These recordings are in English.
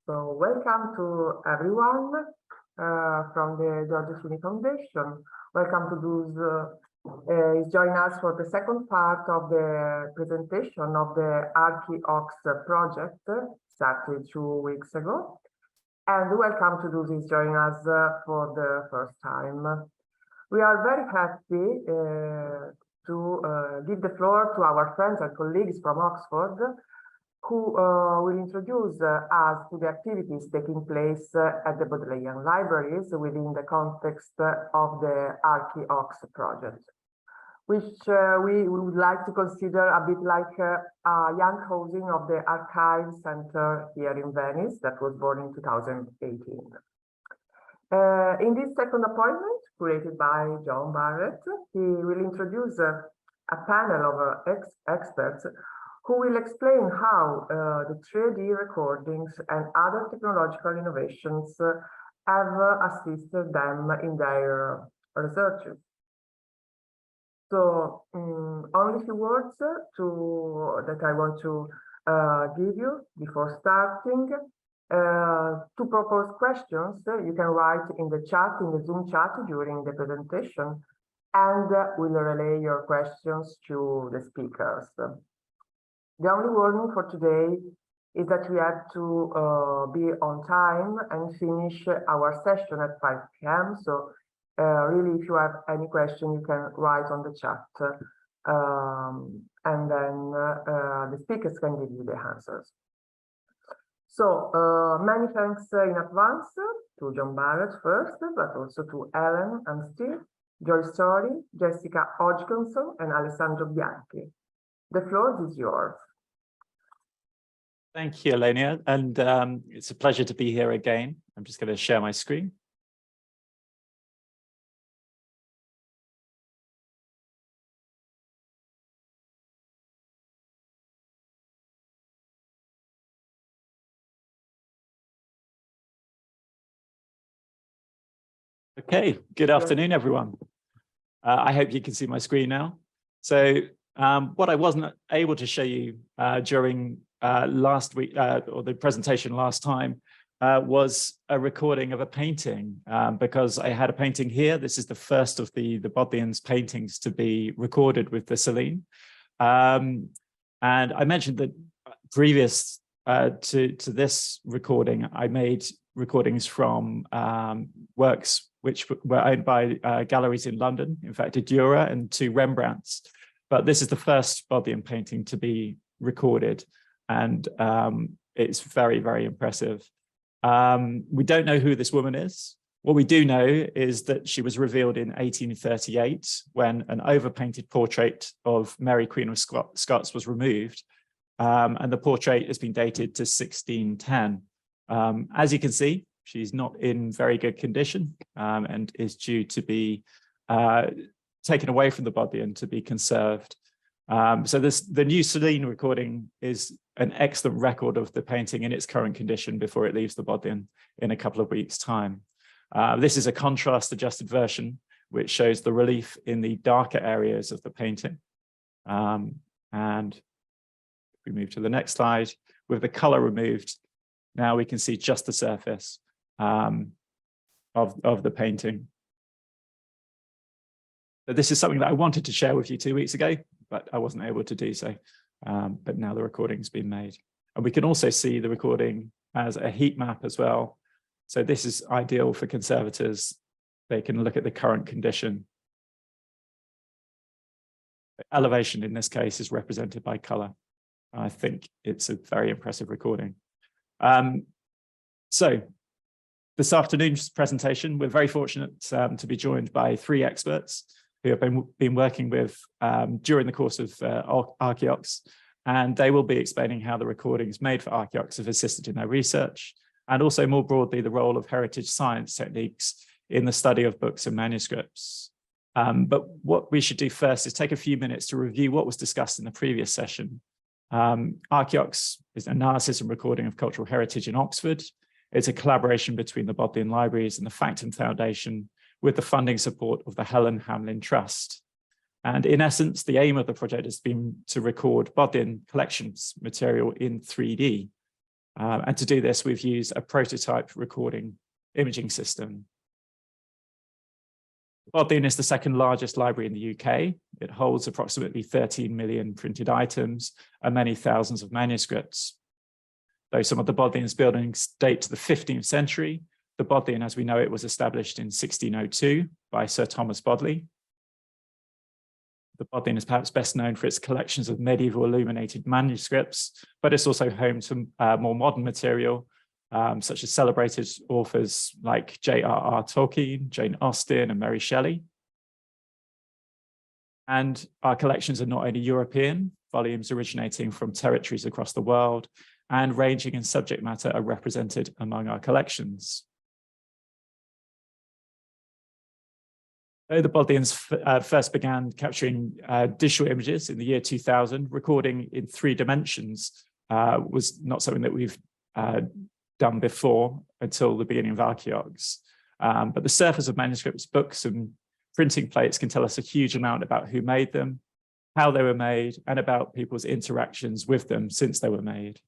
So welcome to everyone from the George Fini Foundation. Welcome to those is joining us for the second part of the presentation of the ARCHiOx project started 2 weeks ago. And welcome to those is joining us for the first time. We are very happy to give the floor to our friends and colleagues from Oxford, who will introduce us to the activities taking place at the Bodleian Libraries within the context of the ARCHiOx project, which we would like to consider a bit like a young housing of the Archive Center here in Venice that was born in 2018. In this second appointment, created by John Barrett, he will introduce a panel of experts who will explain how the 3D recordings and other technological innovations have assisted them in their research. So only a few words that I want to give you before starting. To propose questions, you can write in the chat, in the Zoom chat during the presentation, and we'll relay your questions to the speakers. The only warning for today is that we have to be on time and finish our session at 5 p.m. So really, if you have any question, you can write on the chat, and then the speakers can give you the answers. So many thanks in advance to John Barrett first, but also to Ellen and Steve, Storia, Jessica Hodgkinson, and Alessandro Bianchi. The floor is yours. Thank you, Elenia, and it's a pleasure to be here again. I'm just going to share my screen. Okay, good afternoon, everyone. I hope you can see my screen now. So what I wasn't able to show you during last week, or the presentation last time, was a recording of a painting, because I had a painting here. This is the first of the Bodleian's paintings to be recorded with the Celine. And I mentioned that previous to this recording, I made recordings from works which were owned by galleries in London, in fact, a Dürer and 2 Rembrandts. But this is the first Bodleian painting to be recorded, and it's very, very impressive. We don't know who this woman is. What we do know is that she was revealed in 1838 when an overpainted portrait of Mary, Queen of Scots was removed, and the portrait has been dated to 1610. As you can see, she's not in very good condition, and is due to be taken away from the Bodleian to be conserved. So the new Celine recording is an excellent record of the painting in its current condition before it leaves the Bodleian in a couple of weeks' time. This is a contrast-adjusted version, which shows the relief in the darker areas of the painting. And if we move to the next slide, with the color removed, now we can see just the surface of the painting. So this is something that I wanted to share with you 2 weeks ago, but I wasn't able to do so. But now the recording's been made. And we can also see the recording as a heat map as well. So this is ideal for conservators. They can look at the current condition. The elevation in this case is represented by color. I think it's a very impressive recording. So this afternoon's presentation, we're very fortunate to be joined by 3 experts who have been working with during the course of ARCHiOx, and they will be explaining how the recordings made for ARCHiOx have assisted in their research, and also more broadly the role of heritage science techniques in the study of books and manuscripts. But what we should do first is take a few minutes to review what was discussed in the previous session. ARCHiOx is analysis and recording of cultural heritage in Oxford. It's a collaboration between the Bodleian Libraries and the Factum Foundation with the funding support of the Helen Hamlin Trust. And in essence, the aim of the project has been to record Bodleian collections material in 3D. And to do this, we've used a prototype recording imaging system. Bodleian is the second largest library in the UK. It holds approximately 13 million printed items and many thousands of manuscripts. Though some of the Bodleian's buildings date to the 15th century, the Bodleian as we know it was established in 1602 by Sir Thomas Bodley. The Bodleian is perhaps best known for its collections of medieval illuminated manuscripts, but it's also home to more modern material, such as celebrated authors like J.R.R. Tolkien, Jane Austen, and Mary Shelley. And our collections are not only European, volumes originating from territories across the world and ranging in subject matter are represented among our collections. Though the Bodleians first began capturing digital images in the year 2000, recording in 3 dimensions was not something that we've done before until the beginning of ARCHiOx. But the surface of manuscripts, books, and printing plates can tell us a huge amount about who made them, how they were made, and about people's interactions with them since they were made.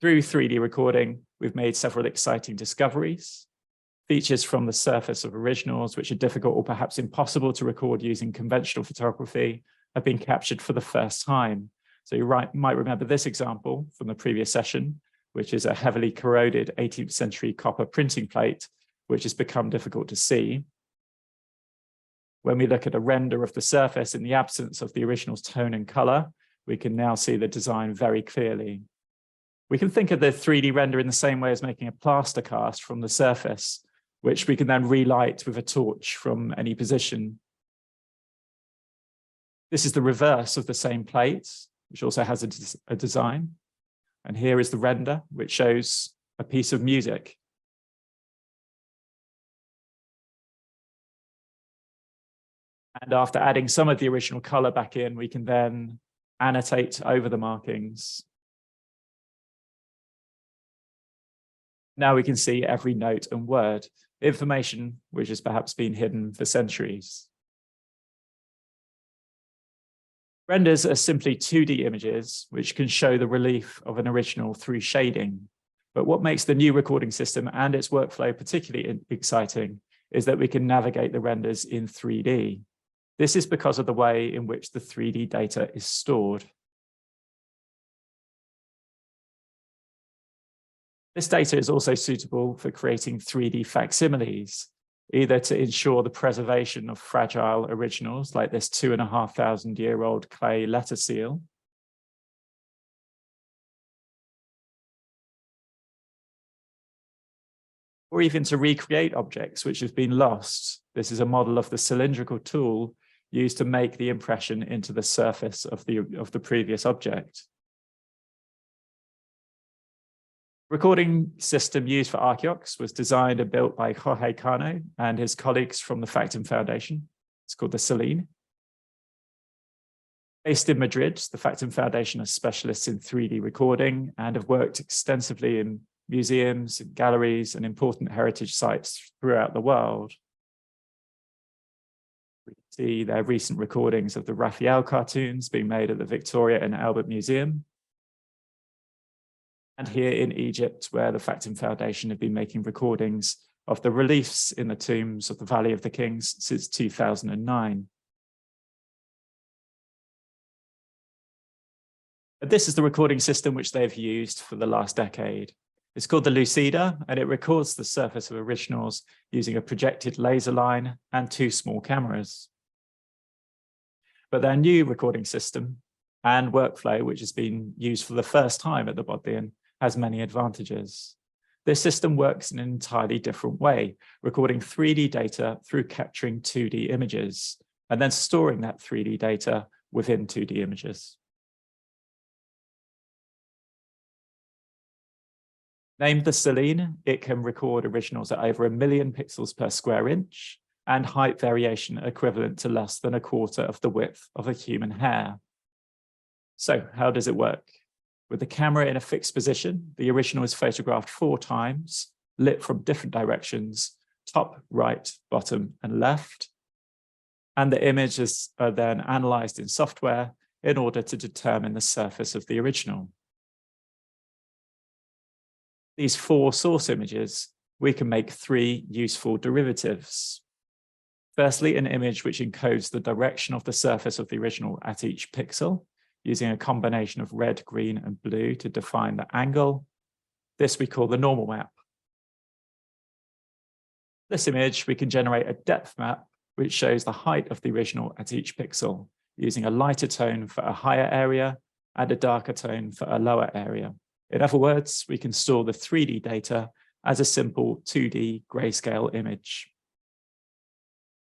Through 3D recording, we've made several exciting discoveries. Features from the surface of originals, which are difficult or perhaps impossible to record using conventional photography, have been captured for the first time. So you might remember this example from the previous session, which is a heavily corroded 18th century copper printing plate, which has become difficult to see. When we look at a render of the surface in the absence of the original's tone and color, we can now see the design very clearly. We can think of the 3D render in the same way as making a plaster cast from the surface, which we can then relight with a torch from any position. This is the reverse of the same plate, which also has a design. And here is the render, which shows a piece of music. And after adding some of the original color back in, we can then annotate over the markings. Now we can see every note and word, information which has perhaps been hidden for centuries. Renders are simply 2D images which can show the relief of an original through shading. But what makes the new recording system and its workflow particularly exciting is that we can navigate the renders in 3D. This is because of the way in which the 3D data is stored. This data is also suitable for creating 3D facsimiles, either to ensure the preservation of fragile originals like this 2,500-year-old clay letter seal, or even to recreate objects which have been lost. This is a model of the cylindrical tool used to make the impression into the surface of the previous object. Recording system used for ARCHiOx was designed and built by Jorge Cano and his colleagues from the Factum Foundation. It's called the Selene. Based in Madrid, the Factum Foundation are specialists in 3D recording and have worked extensively in museums, galleries, and important heritage sites throughout the world. We can see their recent recordings of the Raphael cartoons being made at the Victoria and Albert Museum. And here in Egypt, where the Factum Foundation have been making recordings of the reliefs in the tombs of the Valley of the Kings since 2009. But this is the recording system which they've used for the last decade. It's called the Lucida, and it records the surface of originals using a projected laser line and 2 small cameras. But their new recording system and workflow, which has been used for the first time at the Bodleian, has many advantages. This system works in an entirely different way, recording 3D data through capturing 2D images, and then storing that 3D data within 2D images. Named the Selene, it can record originals at over 1 million pixels per square inch and height variation equivalent to less than 1/4 of the width of a human hair. So how does it work? With the camera in a fixed position, the original is photographed 4 times, lit from different directions, top, right, bottom, and left. And the images are then analyzed in software in order to determine the surface of the original. These 4 source images, we can make 3 useful derivatives. Firstly, an image which encodes the direction of the surface of the original at each pixel, using a combination of red, green, and blue to define the angle. This we call the normal map. This image, we can generate a depth map, which shows the height of the original at each pixel, using a lighter tone for a higher area and a darker tone for a lower area. In other words, we can store the 3D data as a simple 2D grayscale image.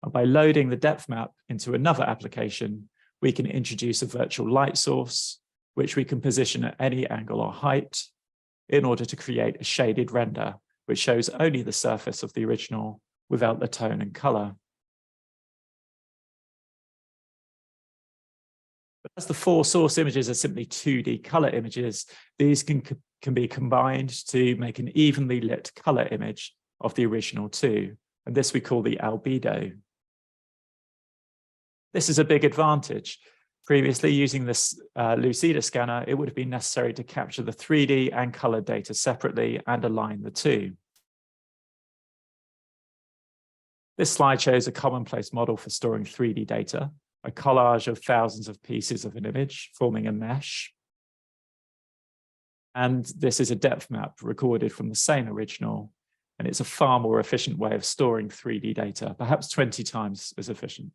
And by loading the depth map into another application, we can introduce a virtual light source, which we can position at any angle or height in order to create a shaded render, which shows only the surface of the original without the tone and color. But as the 4 source images are simply 2D color images, these can be combined to make an evenly lit color image of the original too. And this we call the albedo. This is a big advantage. Previously, using this Lucida scanner, it would have been necessary to capture the 3D and color data separately and align the two. This slide shows a commonplace model for storing 3D data, a collage of thousands of pieces of an image forming a mesh. And this is a depth map recorded from the same original, and it's a far more efficient way of storing 3D data, perhaps 20 times as efficient.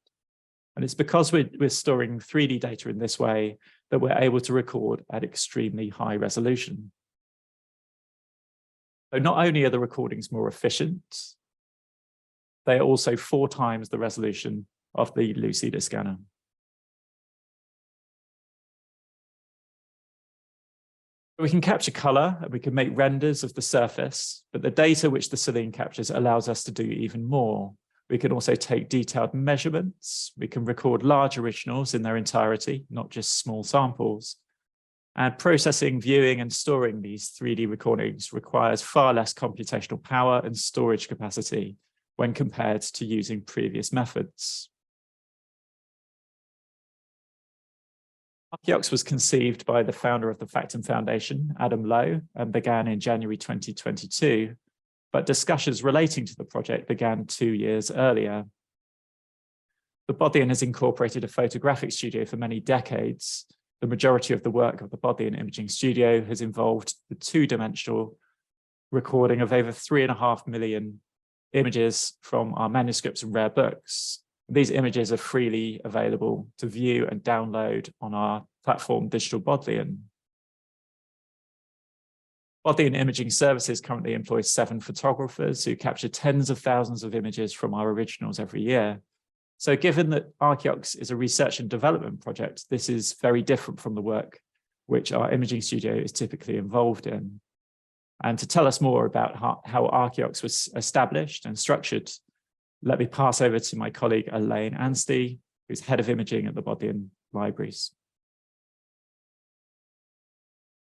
And it's because we're storing 3D data in this way that we're able to record at extremely high resolution. So not only are the recordings more efficient, they are also 4 times the resolution of the Lucida scanner. We can capture color and we can make renders of the surface, but the data which the Selene captures allows us to do even more. We can also take detailed measurements. We can record large originals in their entirety, not just small samples. And processing, viewing, and storing these 3D recordings requires far less computational power and storage capacity when compared to using previous methods. ARCHiOx was conceived by the founder of the Factum Foundation, Adam Lowe, and began in January 2022, but discussions relating to the project began 2 years earlier. The Bodleian has incorporated a photographic studio for many decades. The majority of the work of the Bodleian Imaging Studio has involved the 2-dimensional recording of over 3.5 million images from our manuscripts and rare books. These images are freely available to view and download on our platform, Digital Bodleian. Bodleian Imaging Services currently employs 7 photographers who capture tens of thousands of images from our originals every year. So given that ARCHiOx is a research and development project, this is very different from the work which our imaging studio is typically involved in. And to tell us more about how ARCHiOx was established and structured, let me pass over to my colleague Elaine Anstey, who's head of imaging at the Bodleian Libraries.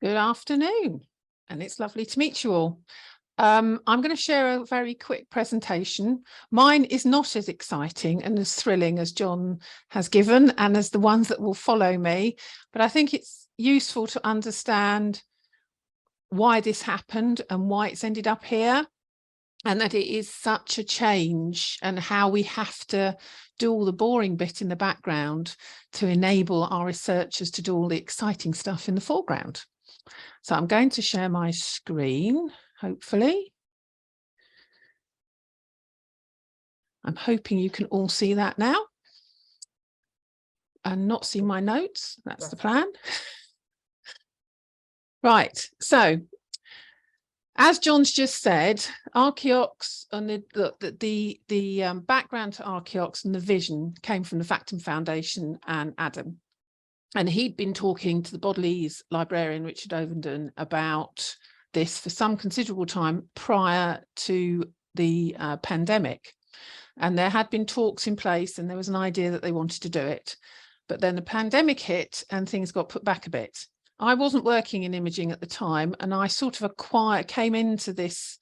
Good afternoon, and it's lovely to meet you all. I'm going to share a very quick presentation. Mine is not as exciting and as thrilling as John has given and as the ones that will follow me, but I think it's useful to understand why this happened and why it's ended up here, and that it is such a change and how we have to do all the boring bit in the background to enable our researchers to do all the exciting stuff in the foreground. So I'm going to share my screen, hopefully. I'm hoping you can all see that now and not see my notes. That's the plan. Right, so as John's just said, ARCHiOx and the background to ARCHiOx and the vision came from the Factum Foundation and Adam. And he'd been talking to the Bodleian librarian, Richard Ovenden, about this for some considerable time prior to the pandemic. And there had been talks in place and there was an idea that they wanted to do it. But then the pandemic hit and things got put back a bit. I wasn't working in imaging at the time, and I sort of came into this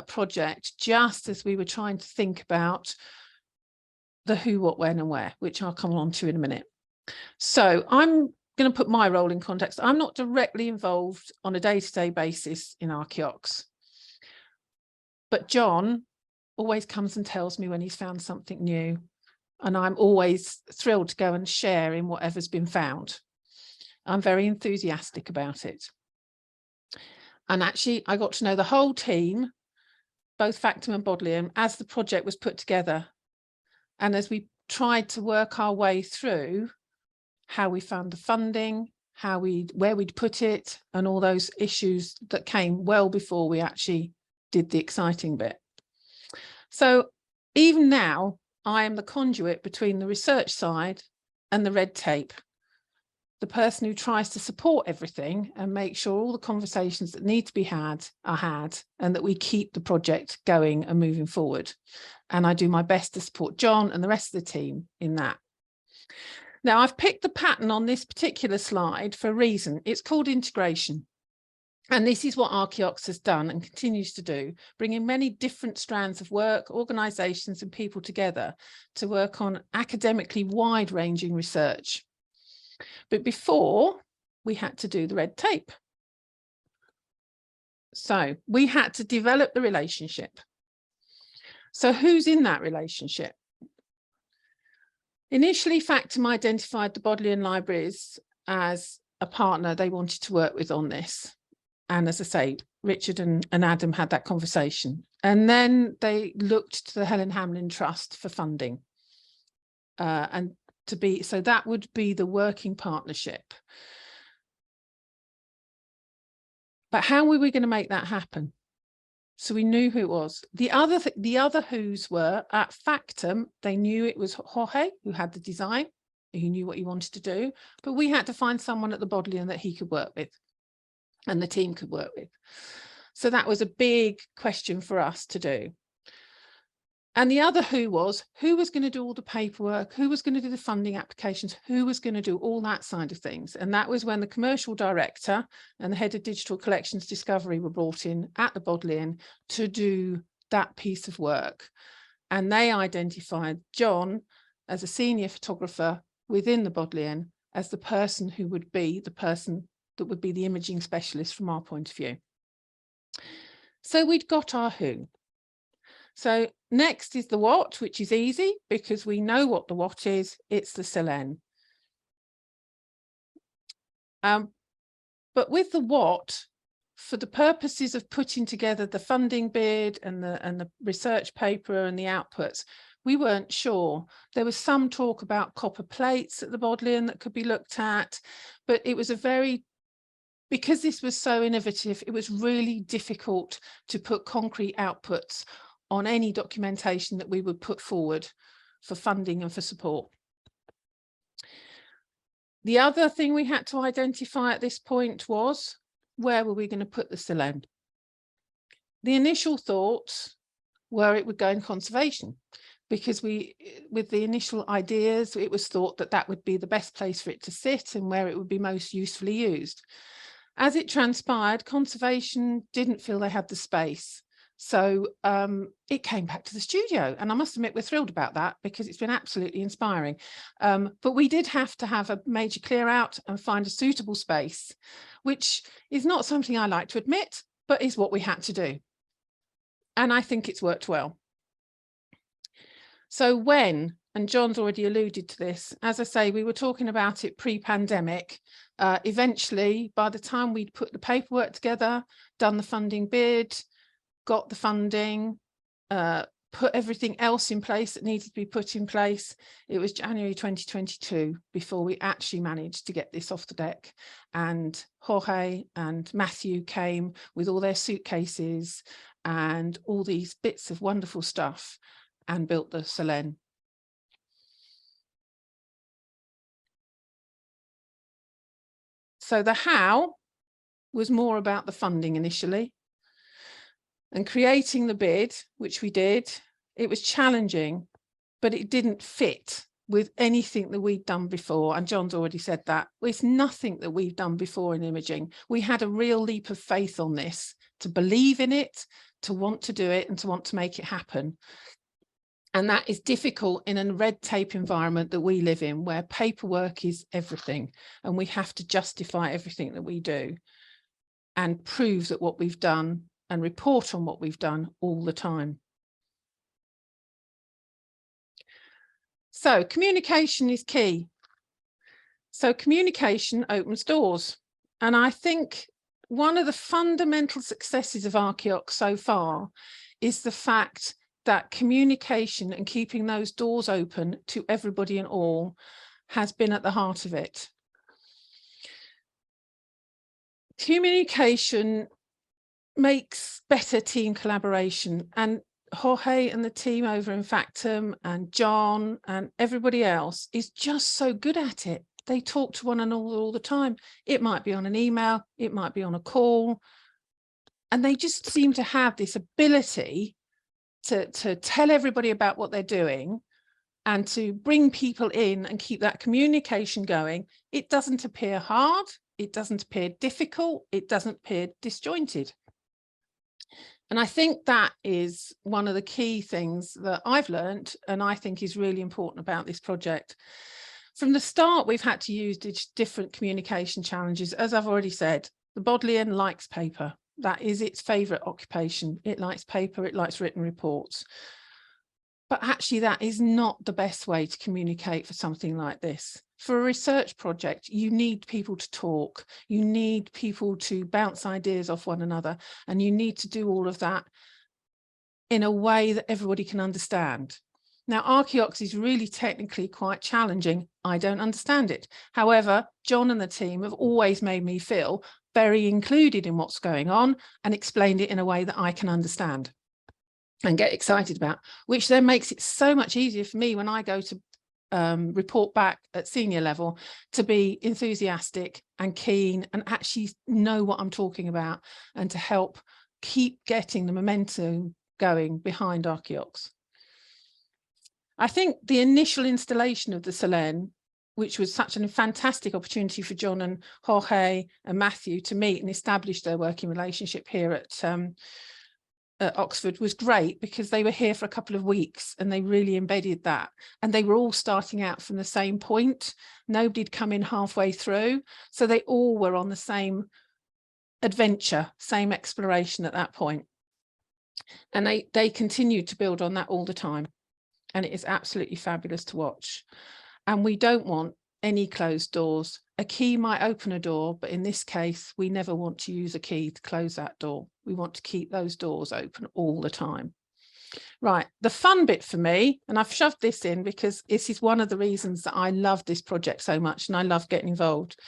project just as we were trying to think about the who, what, when and where, which I'll come on to in a minute. So I'm going to put my role in context. I'm not directly involved on a day-to-day basis in ARCHiOx, but John always comes and tells me when he's found something new, and I'm always thrilled to go and share in whatever's been found. I'm very enthusiastic about it. And actually, I got to know the whole team, both Factum and Bodleian, as the project was put together. And as we tried to work our way through how we found the funding, where we'd put it, and all those issues that came well before we actually did the exciting bit. So even now, I am the conduit between the research side and the red tape, the person who tries to support everything and make sure all the conversations that need to be had are had, and that we keep the project going and moving forward. And I do my best to support John and the rest of the team in that. Now, I've picked the pattern on this particular slide for a reason. It's called integration. And this is what ARCHiOx has done and continues to do, bringing many different strands of work, organisations and people together to work on academically wide-ranging research. But before, we had to do the red tape. So we had to develop the relationship. So who's in that relationship? Initially, Factum identified the Bodleian Libraries as a partner they wanted to work with on this. And as I say, Richard and Adam had that conversation. And then they looked to the Helen Hamlin Trust for funding. So that would be the working partnership. But how were we going to make that happen? So we knew who it was. The other who's were at Factum, they knew it was Jorge who had the design, who knew what he wanted to do, but we had to find someone at the Bodleian that he could work with and the team could work with. So that was a big question for us to do. And the other who was going to do all the paperwork, who was going to do the funding applications, who was going to do all that side of things. And that was when the commercial director and the head of digital collections discovery were brought in at the Bodleian to do that piece of work. And they identified John as a senior photographer within the Bodleian as the person who would be the person that would be the imaging specialist from our point of view. So we'd got our who. So next is the what, which is easy because we know what the what is. It's the Selene. But with the what, for the purposes of putting together the funding bid and the research paper and the outputs, we weren't sure. There was some talk about copper plates at the Bodleian that could be looked at, but it was because this was so innovative, it was really difficult to put concrete outputs on any documentation that we would put forward for funding and for support. The other thing we had to identify at this point was, where were we going to put the Selene? The initial thoughts were it would go in conservation, because with the initial ideas, it was thought that that would be the best place for it to sit and where it would be most usefully used. As it transpired, conservation didn't feel they had the space. So it came back to the studio, and I must admit we're thrilled about that because it's been absolutely inspiring. But we did have to have a major clear out and find a suitable space, which is not something I like to admit, but is what we had to do. And I think it's worked well. So when, and John's already alluded to this, as I say, we were talking about it pre-pandemic. Eventually, by the time we'd put the paperwork together, done the funding bid, got the funding, put everything else in place that needed to be put in place, it was January 2022 before we actually managed to get this off the deck. And Jorge and Matthew came with all their suitcases and all these bits of wonderful stuff and built the Selene. So the how was more about the funding initially. And creating the bid, which we did, it was challenging, but it didn't fit with anything that we'd done before. And John's already said that. It's nothing that we've done before in imaging. We had a real leap of faith on this, to believe in it, to want to do it, and to want to make it happen. And that is difficult in a red tape environment that we live in, where paperwork is everything and we have to justify everything that we do and prove that what we've done and report on what we've done all the time. So communication is key. So communication opens doors. And I think one of the fundamental successes of ARCHiOx so far is the fact that communication and keeping those doors open to everybody and all has been at the heart of it. Communication makes better team collaboration, and Jorge and the team over in Factum and John and everybody else is just so good at it. They talk to one another all the time. It might be on an email, it might be on a call, and they just seem to have this ability to tell everybody about what they're doing and to bring people in and keep that communication going. It doesn't appear hard, it doesn't appear difficult, it doesn't appear disjointed. And I think that is one of the key things that I've learned and I think is really important about this project. From the start, we've had to use different communication challenges. As I've already said, the Bodleian likes paper. That is its favourite occupation. It likes paper, it likes written reports. But actually, that is not the best way to communicate for something like this. For a research project, you need people to talk. You need people to bounce ideas off one another. And you need to do all of that in a way that everybody can understand. Now, ARCHiOx is really technically quite challenging. I don't understand it. However, John and the team have always made me feel very included in what's going on and explained it in a way that I can understand and get excited about, which then makes it so much easier for me when I go to report back at senior level to be enthusiastic and keen and actually know what I'm talking about and to help keep getting the momentum going behind ARCHiOx. I think the initial installation of the Solène, which was such a fantastic opportunity for John and Jorge and Matthew to meet and establish their working relationship here at Oxford, was great because they were here for a couple of weeks and they really embedded that. And they were all starting out from the same point. Nobody'd come in halfway through. So they all were on the same adventure, same exploration at that point. And they continued to build on that all the time. And it is absolutely fabulous to watch. And we don't want any closed doors. A key might open a door, but in this case, we never want to use a key to close that door. We want to keep those doors open all the time. Right, the fun bit for me, and I've shoved this in because this is one of the reasons that I love this project so much and I love getting involved,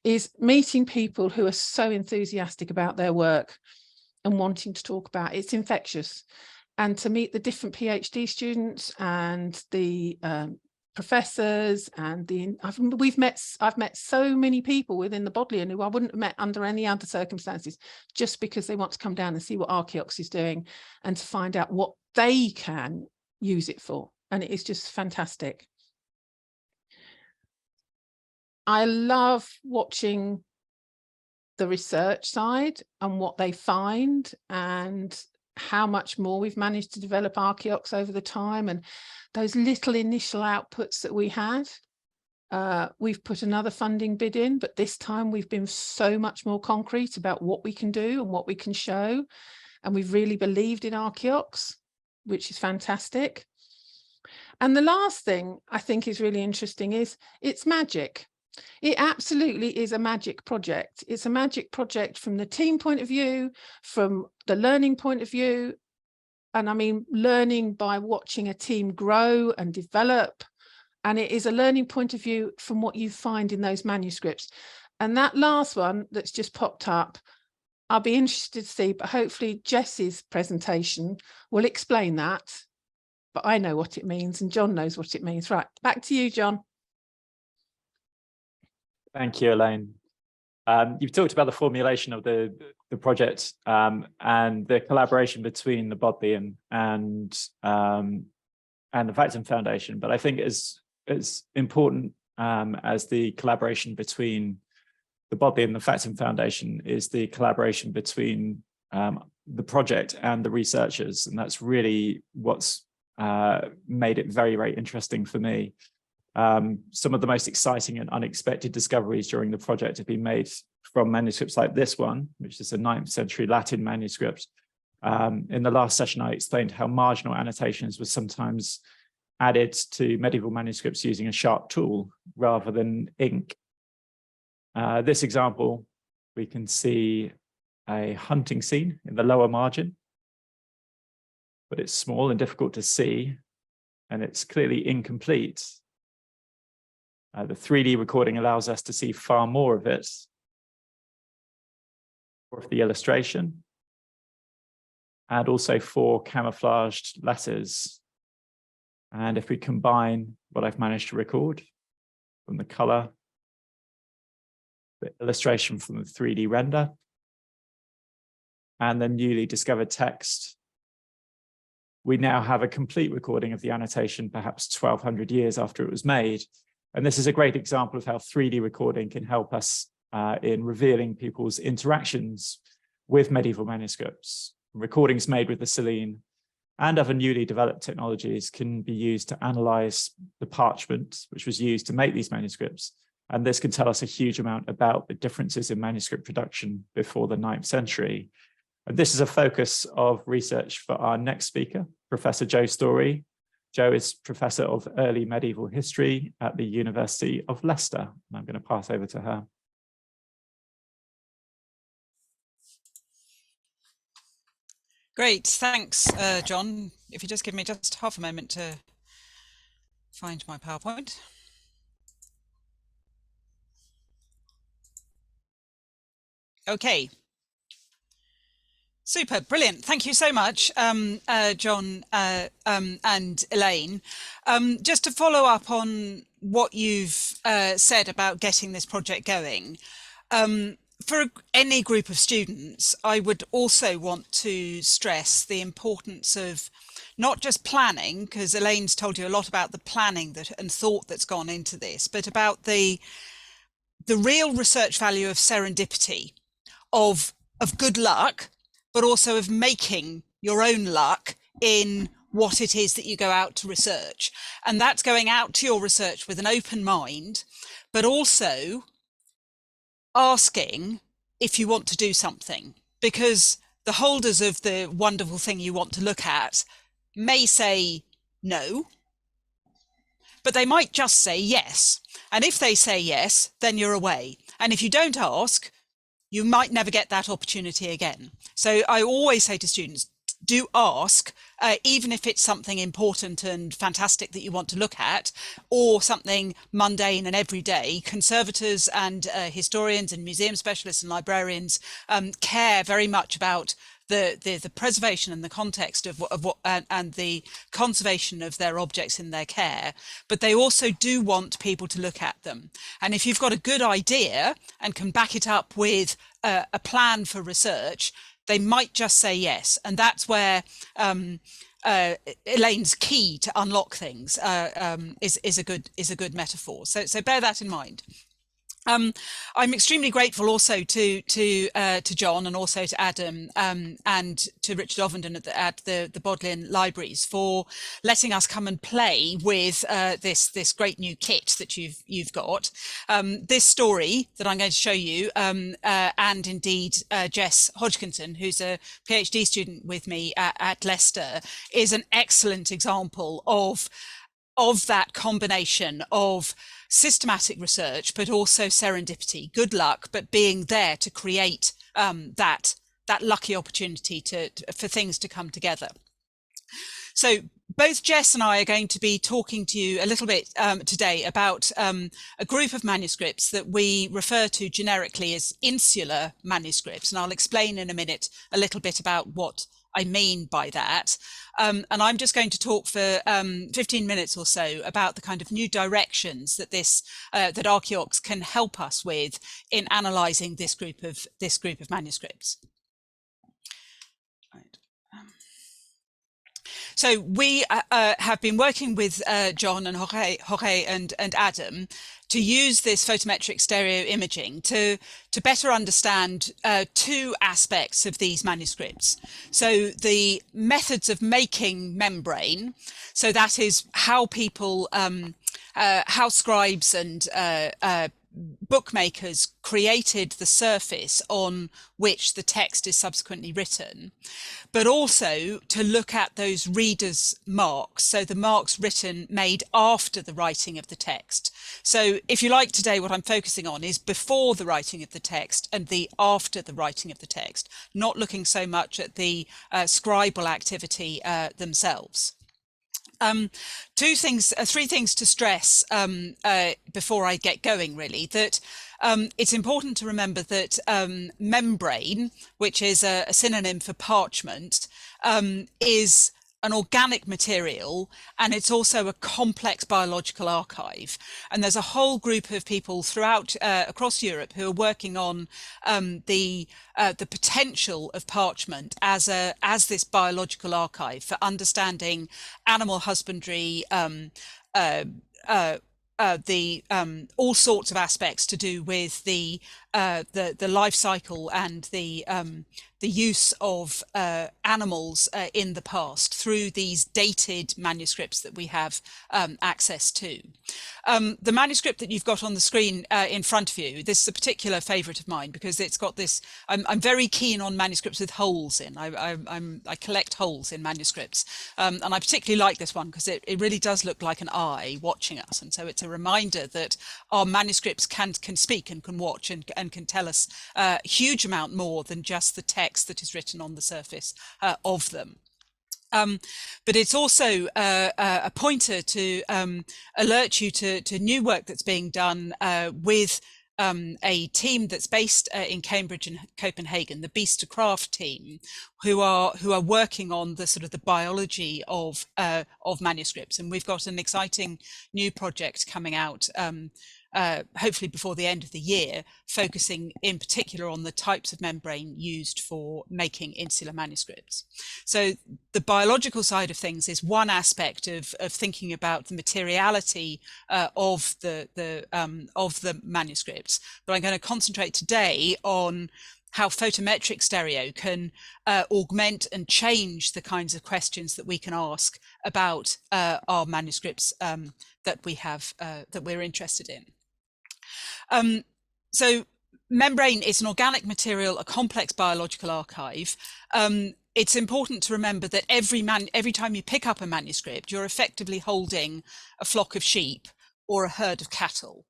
is meeting people who are so enthusiastic about their work and wanting to talk about it. It's infectious. And to meet the different PhD students and the professors and I've met so many people within the Bodleian who I wouldn't have met under any other circumstances, just because they want to come down and see what ARCHiOx is doing and to find out what they can use it for. And it is just fantastic. I love watching the research side and what they find and how much more we've managed to develop ARCHiOx over the time, and those little initial outputs that we had. We've put another funding bid in, but this time we've been so much more concrete about what we can do and what we can show. And we've really believed in ARCHiOx, which is fantastic. And the last thing I think is really interesting is it's magic. It absolutely is a magic project. It's a magic project from the team point of view, from the learning point of view. And I mean, learning by watching a team grow and develop. And it is a learning point of view from what you find in those manuscripts. And that last one that's just popped up, I'll be interested to see, but hopefully Jess's presentation will explain that. But I know what it means and John knows what it means. Right, back to you, John. Thank you, Elaine. You've talked about the formulation of the project and the collaboration between the Bodleian and the Factum Foundation, but I think it's important as the collaboration between the Bodleian and the Factum Foundation is the collaboration between the project and the researchers, and that's really what's made it very, very interesting for me. Some of the most exciting and unexpected discoveries during the project have been made from manuscripts like this one, which is a 9th century Latin manuscript. In the last session, I explained how marginal annotations were sometimes added to medieval manuscripts using a sharp tool rather than ink. This example, we can see a hunting scene in the lower margin, but it's small and difficult to see, and it's clearly incomplete. The 3D recording allows us to see far more of it, or of the illustration, and also 4 camouflaged letters. And if we combine what I've managed to record from the color, the illustration from the 3D render, and the newly discovered text, we now have a complete recording of the annotation, perhaps 1200 years after it was made. And this is a great example of how 3D recording can help us in revealing people's interactions with medieval manuscripts. Recordings made with the Selene and other newly developed technologies can be used to analyze the parchment which was used to make these manuscripts. And this can tell us a huge amount about the differences in manuscript production before the 9th century. And this is a focus of research for our next speaker, Professor Jo Story. Jo is Professor of Early Medieval History at the University of Leicester. And I'm going to pass over to her. Great, thanks, John. If you just give me just half a moment to find my PowerPoint. Okay. Super, brilliant. Thank you so much, John and Elaine. Just to follow up on what you've said about getting this project going, for any group of students, I would also want to stress the importance of not just planning, because Elaine's told you a lot about the planning and thought that's gone into this, but about the real research value of serendipity, of good luck, but also of making your own luck in what it is that you go out to research. And that's going out to your research with an open mind, but also asking if you want to do something, because the holders of the wonderful thing you want to look at may say no, but they might just say yes. And if they say yes, then you're away. And if you don't ask, you might never get that opportunity again. So I always say to students, do ask, even if it's something important and fantastic that you want to look at, or something mundane and everyday. Conservators and historians and museum specialists and librarians care very much about the preservation and the context of what and the conservation of their objects in their care, but they also do want people to look at them. And if you've got a good idea and can back it up with a plan for research, they might just say yes. And that's where Elaine's key to unlock things is a good metaphor. So bear that in mind. I'm extremely grateful also to John and also to Adam and to Richard Ovenden at the Bodleian Libraries for letting us come and play with this great new kit that you've got. This story that I'm going to show you, and indeed Jess Hodgkinson, who's a PhD student with me at Leicester, is an excellent example of that combination of systematic research, but also serendipity, good luck, but being there to create that lucky opportunity for things to come together. So both Jess and I are going to be talking to you a little bit today about a group of manuscripts that we refer to generically as insular manuscripts, and I'll explain in a minute a little bit about what I mean by that. And I'm just going to talk for 15 minutes or so about the kind of new directions that that ARCHiOx can help us with in analysing this group of manuscripts. Right. So we have been working with John and Jorge and Adam to use this photometric stereo imaging to better understand two aspects of these manuscripts. So the methods of making membrane, so that is how people, how scribes and bookmakers created the surface on which the text is subsequently written, but also to look at those readers' marks, so the marks made after the writing of the text. So if you like, today what I'm focusing on is before the writing of the text and the after the writing of the text, not looking so much at the scribal activity themselves. Three things to stress before I get going, really, that it's important to remember that membrane, which is a synonym for parchment, is an organic material, and it's also a complex biological archive. And there's a whole group of people throughout across Europe who are working on the potential of parchment as this biological archive for understanding animal husbandry, all sorts of aspects to do with the life cycle and the use of animals in the past through these dated manuscripts that we have access to. The manuscript that you've got on the screen in front of you, this is a particular favourite of mine because it's got this. I'm very keen on manuscripts with holes in. I collect holes in manuscripts, and I particularly like this one because it really does look like an eye watching us, and so it's a reminder that our manuscripts can speak and can watch and can tell us a huge amount more than just the text that is written on the surface of them. But it's also a pointer to alert you to new work that's being done with a team that's based in Cambridge and Copenhagen, the Beast to Craft team, who are working on the sort of the biology of manuscripts. And we've got an exciting new project coming out hopefully before the end of the year, focusing in particular on the types of membrane used for making insular manuscripts. So the biological side of things is one aspect of thinking about the materiality of the manuscripts. But I'm going to concentrate today on how photometric stereo can augment and change the kinds of questions that we can ask about our manuscripts that we have, that we're interested in. So membrane is an organic material, a complex biological archive. It's important to remember that every time you pick up a manuscript, you're effectively holding a flock of sheep or a herd of cattle.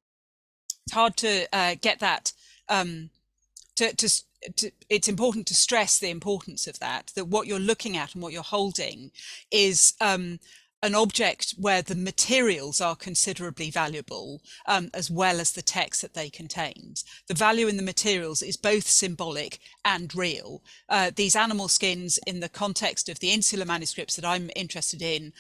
It's hard to get that. It's important to stress the importance of that what you're looking at and what you're holding is an object where the materials are considerably valuable, as well as the text that they contained. The value in the materials is both symbolic and real. These animal skins, in the context of the insular manuscripts that I'm interested in,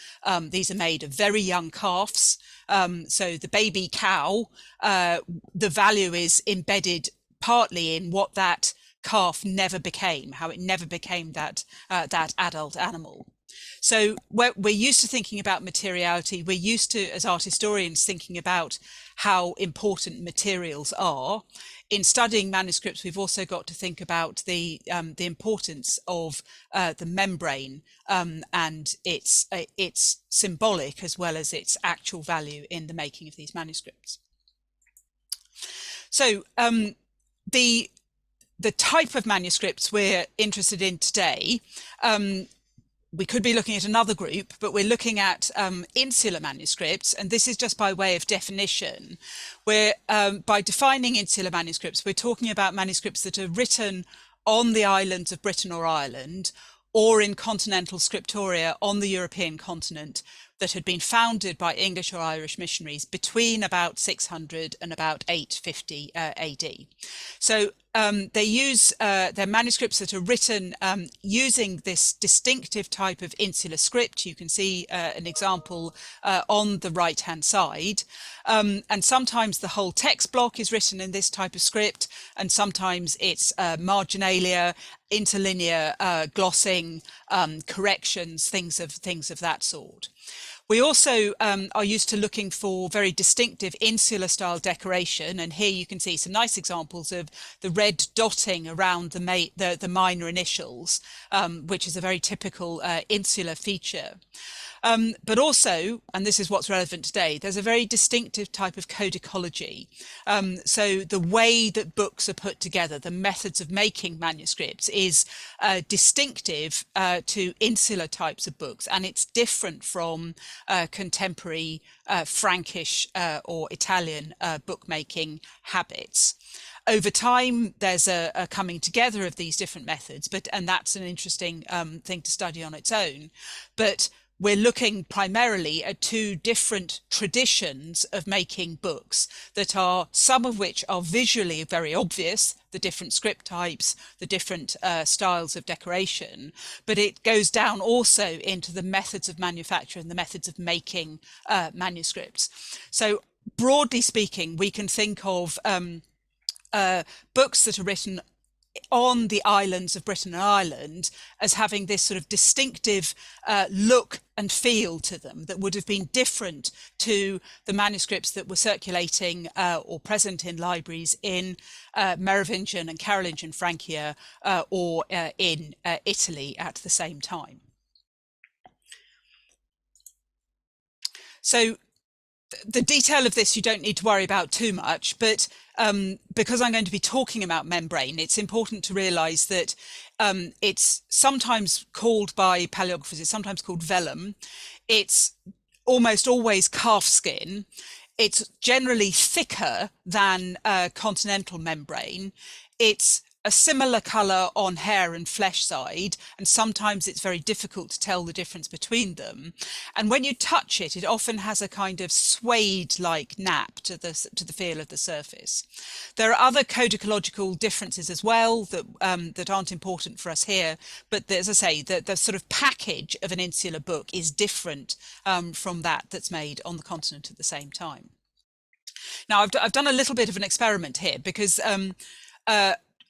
these are made of very young calves. So the baby cow, the value is embedded partly in what that calf never became, how it never became that adult animal. So we're used to thinking about materiality. We're used to, as art historians, thinking about how important materials are. In studying manuscripts, we've also got to think about the importance of the membrane and its symbolic as well as its actual value in the making of these manuscripts. So the type of manuscripts we're interested in today, we could be looking at another group, but we're looking at insular manuscripts, and this is just by way of definition. By defining insular manuscripts, we're talking about manuscripts that are written on the islands of Britain or Ireland, or in continental scriptoria on the European continent, that had been founded by English or Irish missionaries between about 600 and about 850 AD. So they use their manuscripts that are written using this distinctive type of insular script. You can see an example on the right-hand side. And sometimes the whole text block is written in this type of script, and sometimes it's marginalia, interlinear glossing, corrections, things of that sort. We also are used to looking for very distinctive insular style decoration, and here you can see some nice examples of the red dotting around the minor initials, which is a very typical insular feature. But also, and this is what's relevant today, there's a very distinctive type of codicology. So the way that books are put together, the methods of making manuscripts is distinctive to insular types of books, and it's different from contemporary Frankish or Italian bookmaking habits. Over time, there's a coming together of these different methods, and that's an interesting thing to study on its own. But we're looking primarily at two different traditions of making books that are, some of which are visually very obvious, the different script types, the different styles of decoration, but it goes down also into the methods of manufacture and the methods of making manuscripts. So broadly speaking, we can think of books that are written on the islands of Britain and Ireland as having this sort of distinctive look and feel to them that would have been different to the manuscripts that were circulating or present in libraries in Merovingian and Carolingian Francia or in Italy at the same time. So the detail of this you don't need to worry about too much, but because I'm going to be talking about membrane, it's important to realize that it's sometimes called by paleographers, it's sometimes called vellum. It's almost always calf skin. It's generally thicker than continental membrane. It's a similar color on hair and flesh side, and sometimes it's very difficult to tell the difference between them. And when you touch it, it often has a kind of suede-like nap to the feel of the surface. There are other codicological differences as well that that aren't important for us here, but as I say, the sort of package of an insular book is different from that's made on the continent at the same time. Now, I've done a little bit of an experiment here because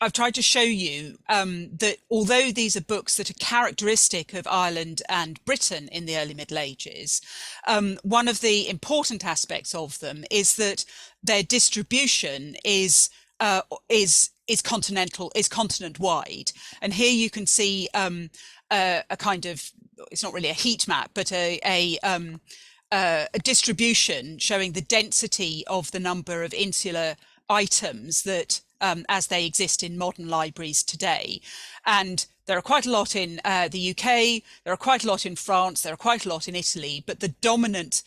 I've tried to show you that although these are books that are characteristic of Ireland and Britain in the early Middle Ages, one of the important aspects of them is that their distribution is continent-wide. And here you can see a kind of, it's not really a heat map, but a distribution showing the density of the number of insular items that as they exist in modern libraries today. And there are quite a lot in the UK, there are quite a lot in France, there are quite a lot in Italy, but the dominant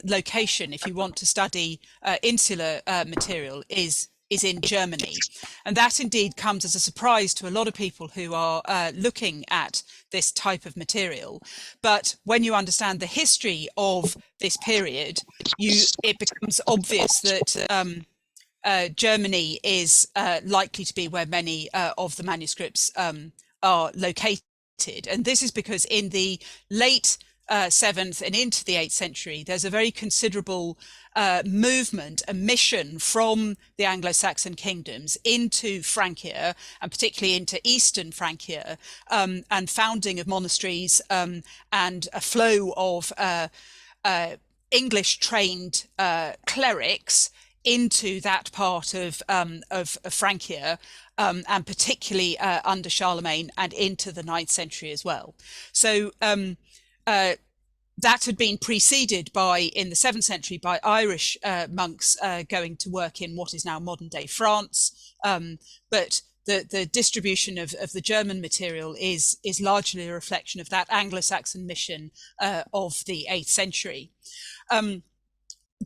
location, if you want to study insular material, is in Germany. And that indeed comes as a surprise to a lot of people who are looking at this type of material. But when you understand the history of this period, it becomes obvious that Germany is likely to be where many of the manuscripts are located. And this is because in the late 7th and into the 8th century, there's a very considerable movement, a mission from the Anglo-Saxon kingdoms into Francia, and particularly into Eastern Francia, and founding of monasteries and a flow of English-trained clerics into that part of Francia, and particularly under Charlemagne and into the 9th century as well. So that had been preceded by, in the 7th century, by Irish monks going to work in what is now modern day France. But the distribution of the German material is largely a reflection of that Anglo-Saxon mission of the 8th century.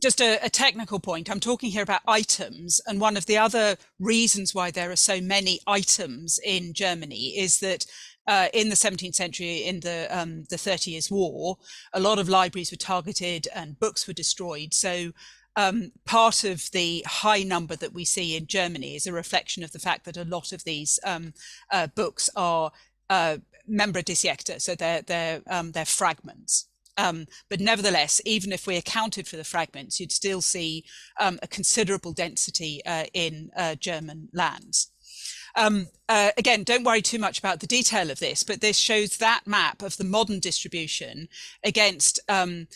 just a technical point, I'm talking here about items, and one of the other reasons why there are so many items in Germany is that in the 17th century, in the 30 Years' War, a lot of libraries were targeted and books were destroyed. So part of the high number that we see in Germany is a reflection of the fact that a lot of these books are membra disjecta, so they're fragments. But nevertheless, even if we accounted for the fragments, you'd still see a considerable density in German lands. Again, don't worry too much about the detail of this, but this shows that map of the modern distribution against a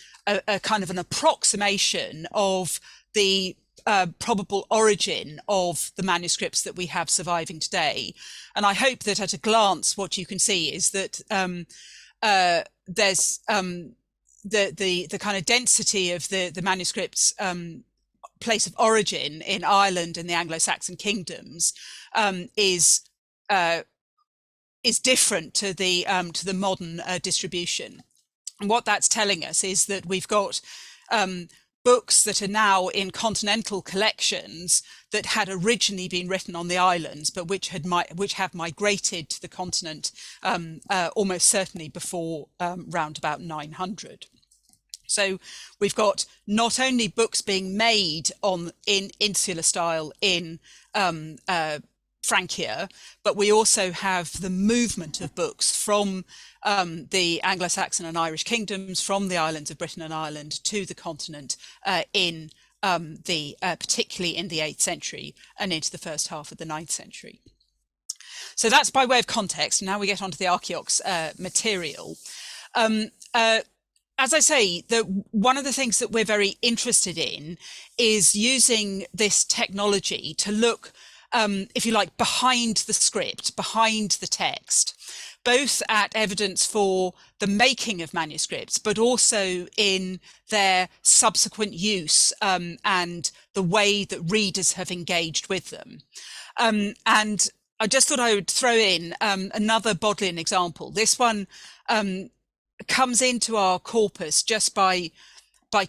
kind of an approximation of the probable origin of the manuscripts that we have surviving today. And I hope that at a glance, what you can see is that there's the kind of density of the manuscripts place of origin in Ireland and the Anglo-Saxon kingdoms is different to the modern distribution. And what that's telling us is that we've got books that are now in continental collections that had originally been written on the islands, but which have migrated to the continent almost certainly before round about 900. So we've got not only books being made in insular style in Francia, but we also have the movement of books from the Anglo-Saxon and Irish kingdoms, from the islands of Britain and Ireland to the continent in particularly in the 8th century and into the first half of the 9th century. So that's by way of context. Now we get onto the ARCHiOx material. As I say, one of the things that we're very interested in is using this technology to look, if you like, behind the script, behind the text, both at evidence for the making of manuscripts, but also in their subsequent use and the way that readers have engaged with them. And I just thought I would throw in another Bodleian example. This one comes into our corpus just by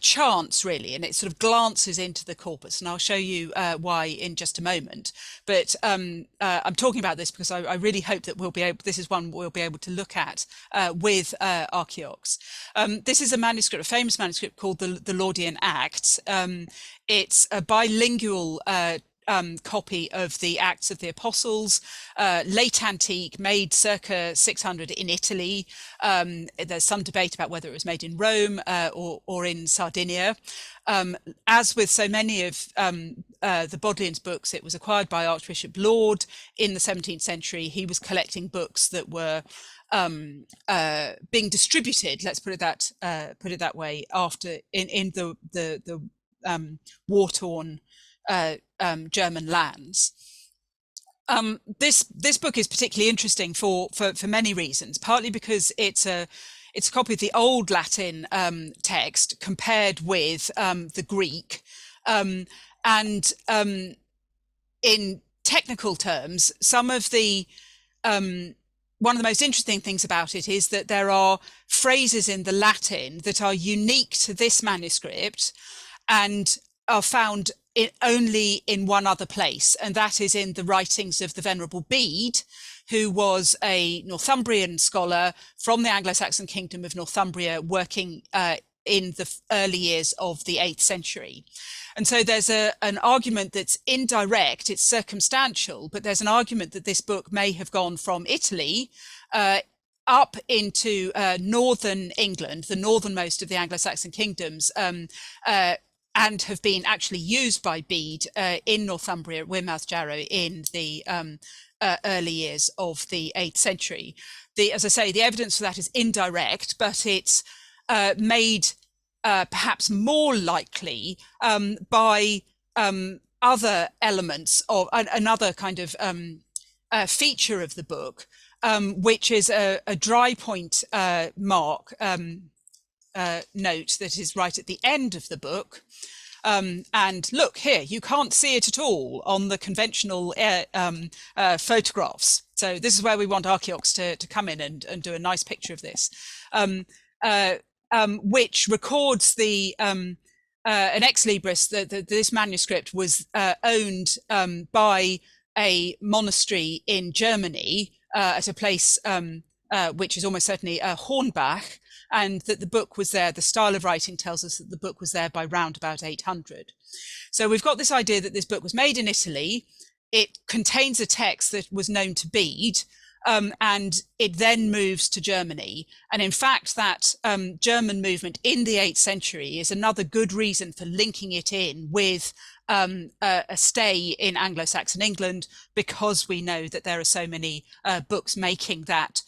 chance, really, and it sort of glances into the corpus, and I'll show you why in just a moment. But I'm talking about this because I really hope that this is one we'll be able to look at with ARCHiOx. This is a manuscript, a famous manuscript called the Laudian Acts. It's a bilingual copy of the Acts of the Apostles, late antique, made circa 600 in Italy. There's some debate about whether it was made in Rome or in Sardinia. As with so many of the Bodleian's books, it was acquired by Archbishop Laud in the 17th century. He was collecting books that were being distributed, let's put it that way, after in the war-torn German lands. This book is particularly interesting for many reasons, partly because it's a copy of the Old Latin text compared with the Greek, and in technical terms, some of the one of the most interesting things about it is that there are phrases in the Latin that are unique to this manuscript and are found only in one other place, and that is in the writings of the Venerable Bede, who was a Northumbrian scholar from the Anglo-Saxon kingdom of Northumbria, working in the early years of the 8th century. And so there's an argument that's indirect, it's circumstantial, but there's an argument that this book may have gone from Italy up into northern England, the northernmost of the Anglo-Saxon kingdoms, and have been actually used by Bede in Northumbria at Wearmouth Jarrow in the early years of the 8th century. As I say, the evidence for that is indirect, but it's made perhaps more likely by other elements of another kind of feature of the book, which is a dry point mark note that is right at the end of the book. And look here, you can't see it at all on the conventional photographs. So this is where we want ARCHiOx to come in and do a nice picture of this, which records the an ex libris, this manuscript was owned by a monastery in Germany at a place which is almost certainly Hornbach, and that the book was there. The style of writing tells us that the book was there by round about 800. So we've got this idea that this book was made in Italy. It contains a text that was known to Bede, and it then moves to Germany. And in fact, that German movement in the 8th century is another good reason for linking it in with a stay in Anglo-Saxon England, because we know that there are so many books making that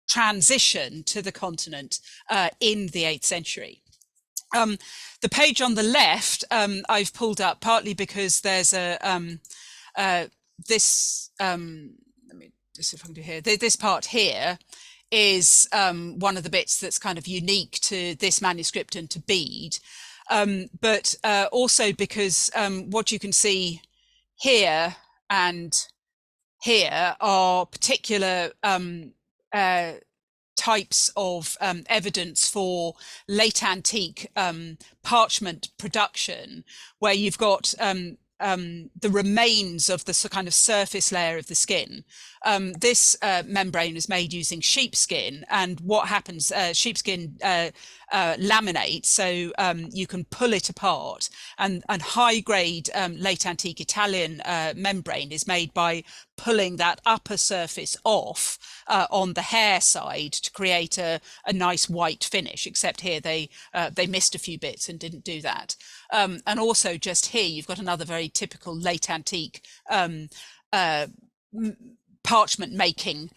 transition to the continent in the 8th century. The page on the left I've pulled up partly because there's a let me just see if I can do here. This part here is one of the bits that's kind of unique to this manuscript and to Bede, but also because what you can see here and here are particular types of evidence for late antique parchment production, where you've got the remains of the kind of surface layer of the skin. This membrane is made using sheepskin, and what happens, sheepskin laminates, so you can pull it apart, and high grade late antique Italian membrane is made by pulling that upper surface off on the hair side to create a nice white finish, except here they missed a few bits and didn't do that. And also just here you've got another very typical late antique parchment making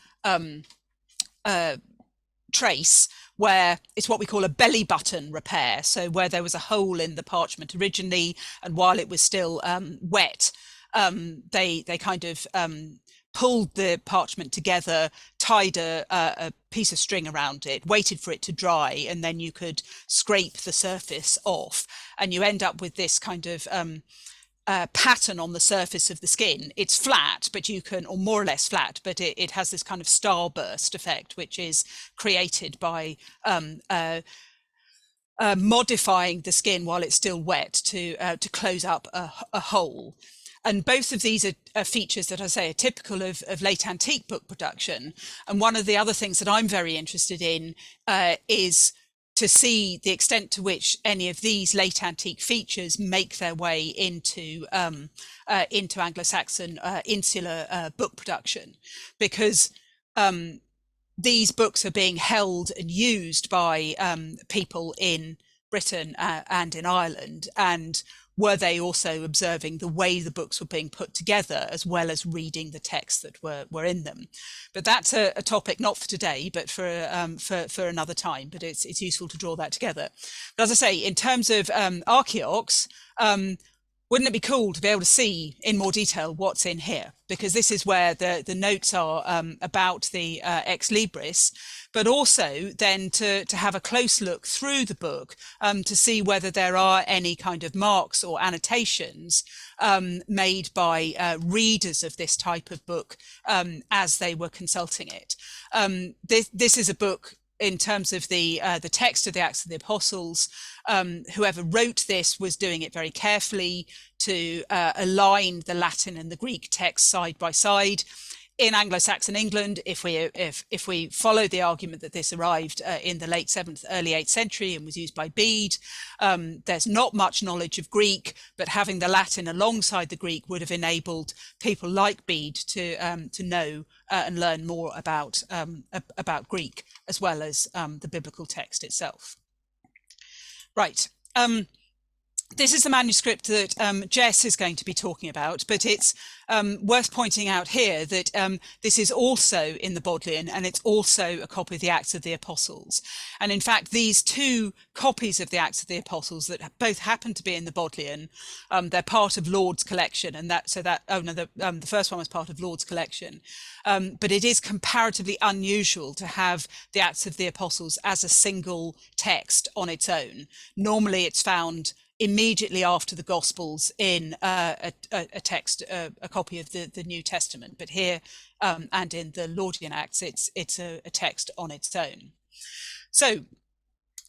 trace, where it's what we call a belly button repair. So where there was a hole in the parchment originally, and while it was still wet, they kind of pulled the parchment together, tied a piece of string around it, waited for it to dry, and then you could scrape the surface off, and you end up with this kind of pattern on the surface of the skin. It's flat, but you can, or more or less flat, but it has this kind of starburst effect, which is created by modifying the skin while it's still wet to close up a hole. And both of these are features that I say are typical of late antique book production. And one of the other things that I'm very interested in is to see the extent to which any of these late antique features make their way into Anglo-Saxon insular book production, because these books are being held and used by people in Britain and in Ireland, and were they also observing the way the books were being put together, as well as reading the texts that were in them? But that's a topic not for today, but for another time. But it's useful to draw that together. But as I say, in terms of ARCHiOx, wouldn't it be cool to be able to see in more detail what's in here? Because this is where the notes are about the ex libris, but also then to have a close look through the book to see whether there are any kind of marks or annotations made by readers of this type of book as they were consulting it. This is a book, in terms of the text of the Acts of the Apostles, whoever wrote this was doing it very carefully to align the Latin and the Greek text side by side. In Anglo-Saxon England, if we follow the argument that this arrived in the late 7th, early 8th century and was used by Bede, there's not much knowledge of Greek, but having the Latin alongside the Greek would have enabled people like Bede to know and learn more about Greek, as well as the biblical text itself. Right. This is the manuscript that Jess is going to be talking about, but it's worth pointing out here that this is also in the Bodleian, and it's also a copy of the Acts of the Apostles. And in fact, these two copies of the Acts of the Apostles that both happen to be in the Bodleian, they're part of Laud's collection, and the first one was part of Laud's collection. But it is comparatively unusual to have the Acts of the Apostles as a single text on its own. Normally it's found immediately after the Gospels in a text, a copy of the New Testament, but here and in the Laudian Acts, it's a text on its own. So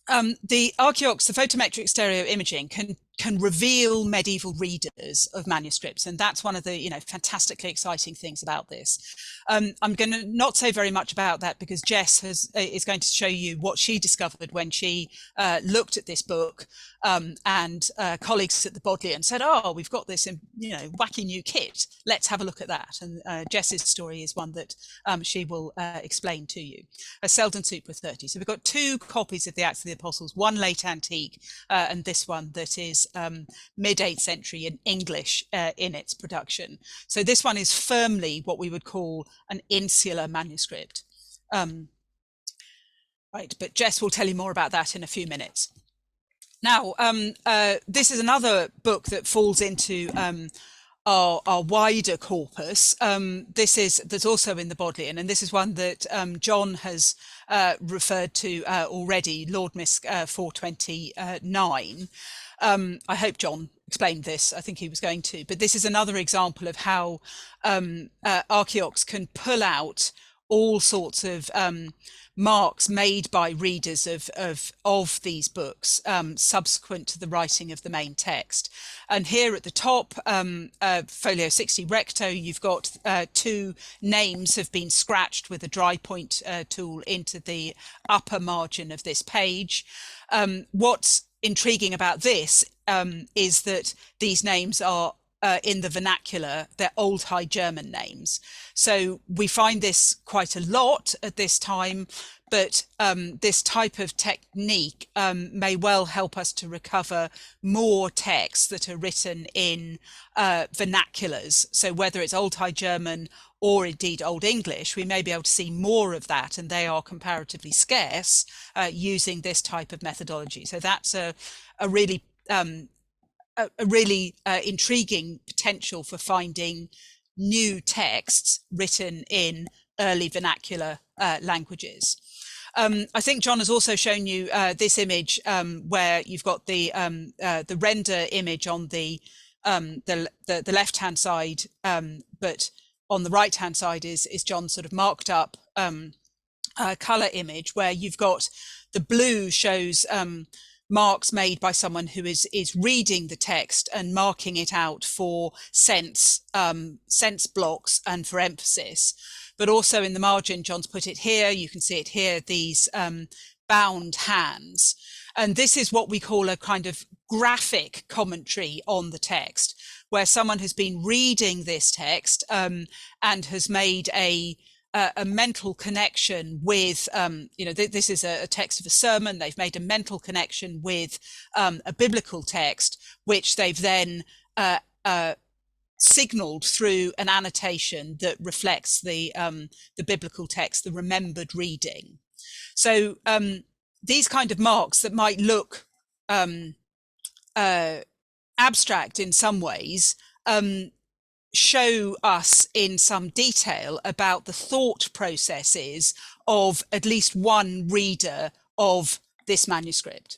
the ARCHiOx, the photometric stereo imaging, can reveal medieval readers of manuscripts, and that's one of the fantastically exciting things about this. I'm going to not say very much about that because Jess is going to show you what she discovered when she looked at this book, and colleagues at the Bodleian said, "Oh, we've got this wacky new kit. Let's have a look at that." And Jess's story is one that she will explain to you. A Selden Super 30. So we've got 2 copies of the Acts of the Apostles, one late antique and this one that is mid-8th century in English in its production. So this one is firmly what we would call an insular manuscript. Right, but Jess will tell you more about that in a few minutes. Now, this is another book that falls into our wider corpus. That's also in the Bodleian, and this is one that John has referred to already, Lord Misk 429. I hope John explained this. I think he was going to, but this is another example of how ARCHiOx can pull out all sorts of marks made by readers of these books subsequent to the writing of the main text. And here at the top, folio 60 recto, you've got 2 names have been scratched with a dry point tool into the upper margin of this page. What's intriguing about this is that these names are in the vernacular, they're Old High German names. So we find this quite a lot at this time, but this type of technique may well help us to recover more texts that are written in vernaculars. So whether it's Old High German or indeed Old English, we may be able to see more of that, and they are comparatively scarce using this type of methodology. So that's a really intriguing potential for finding new texts written in early vernacular languages. I think John has also shown you this image where you've got the render image on the left-hand side, but on the right-hand side is John's sort of marked up color image, where you've got the blue shows marks made by someone who is reading the text and marking it out for sense blocks and for emphasis. But also in the margin, John's put it here, you can see it here, these bound hands. And this is what we call a kind of graphic commentary on the text, where someone has been reading this text and has made a mental connection with, this is a text of a sermon. They've made a mental connection with a biblical text, which they've then signaled through an annotation that reflects the biblical text, the remembered reading. So these kind of marks that might look abstract in some ways show us in some detail about the thought processes of at least one reader of this manuscript.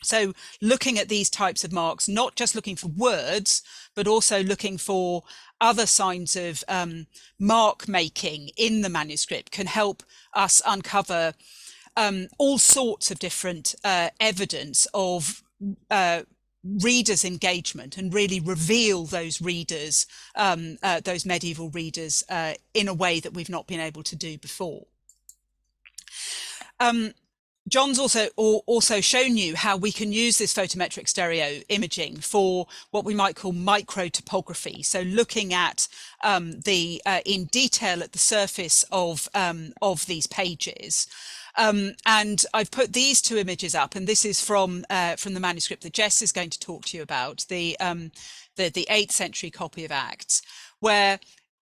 So looking at these types of marks, not just looking for words, but also looking for other signs of mark making in the manuscript can help us uncover all sorts of different evidence of readers' engagement, and really reveal those readers, those medieval readers, in a way that we've not been able to do before. John's also shown you how we can use this photometric stereo imaging for what we might call micro topography. So looking at in detail at the surface of these pages. And I've put these 2 images up, and this is from the manuscript that Jess is going to talk to you about, the 8th century copy of Acts, where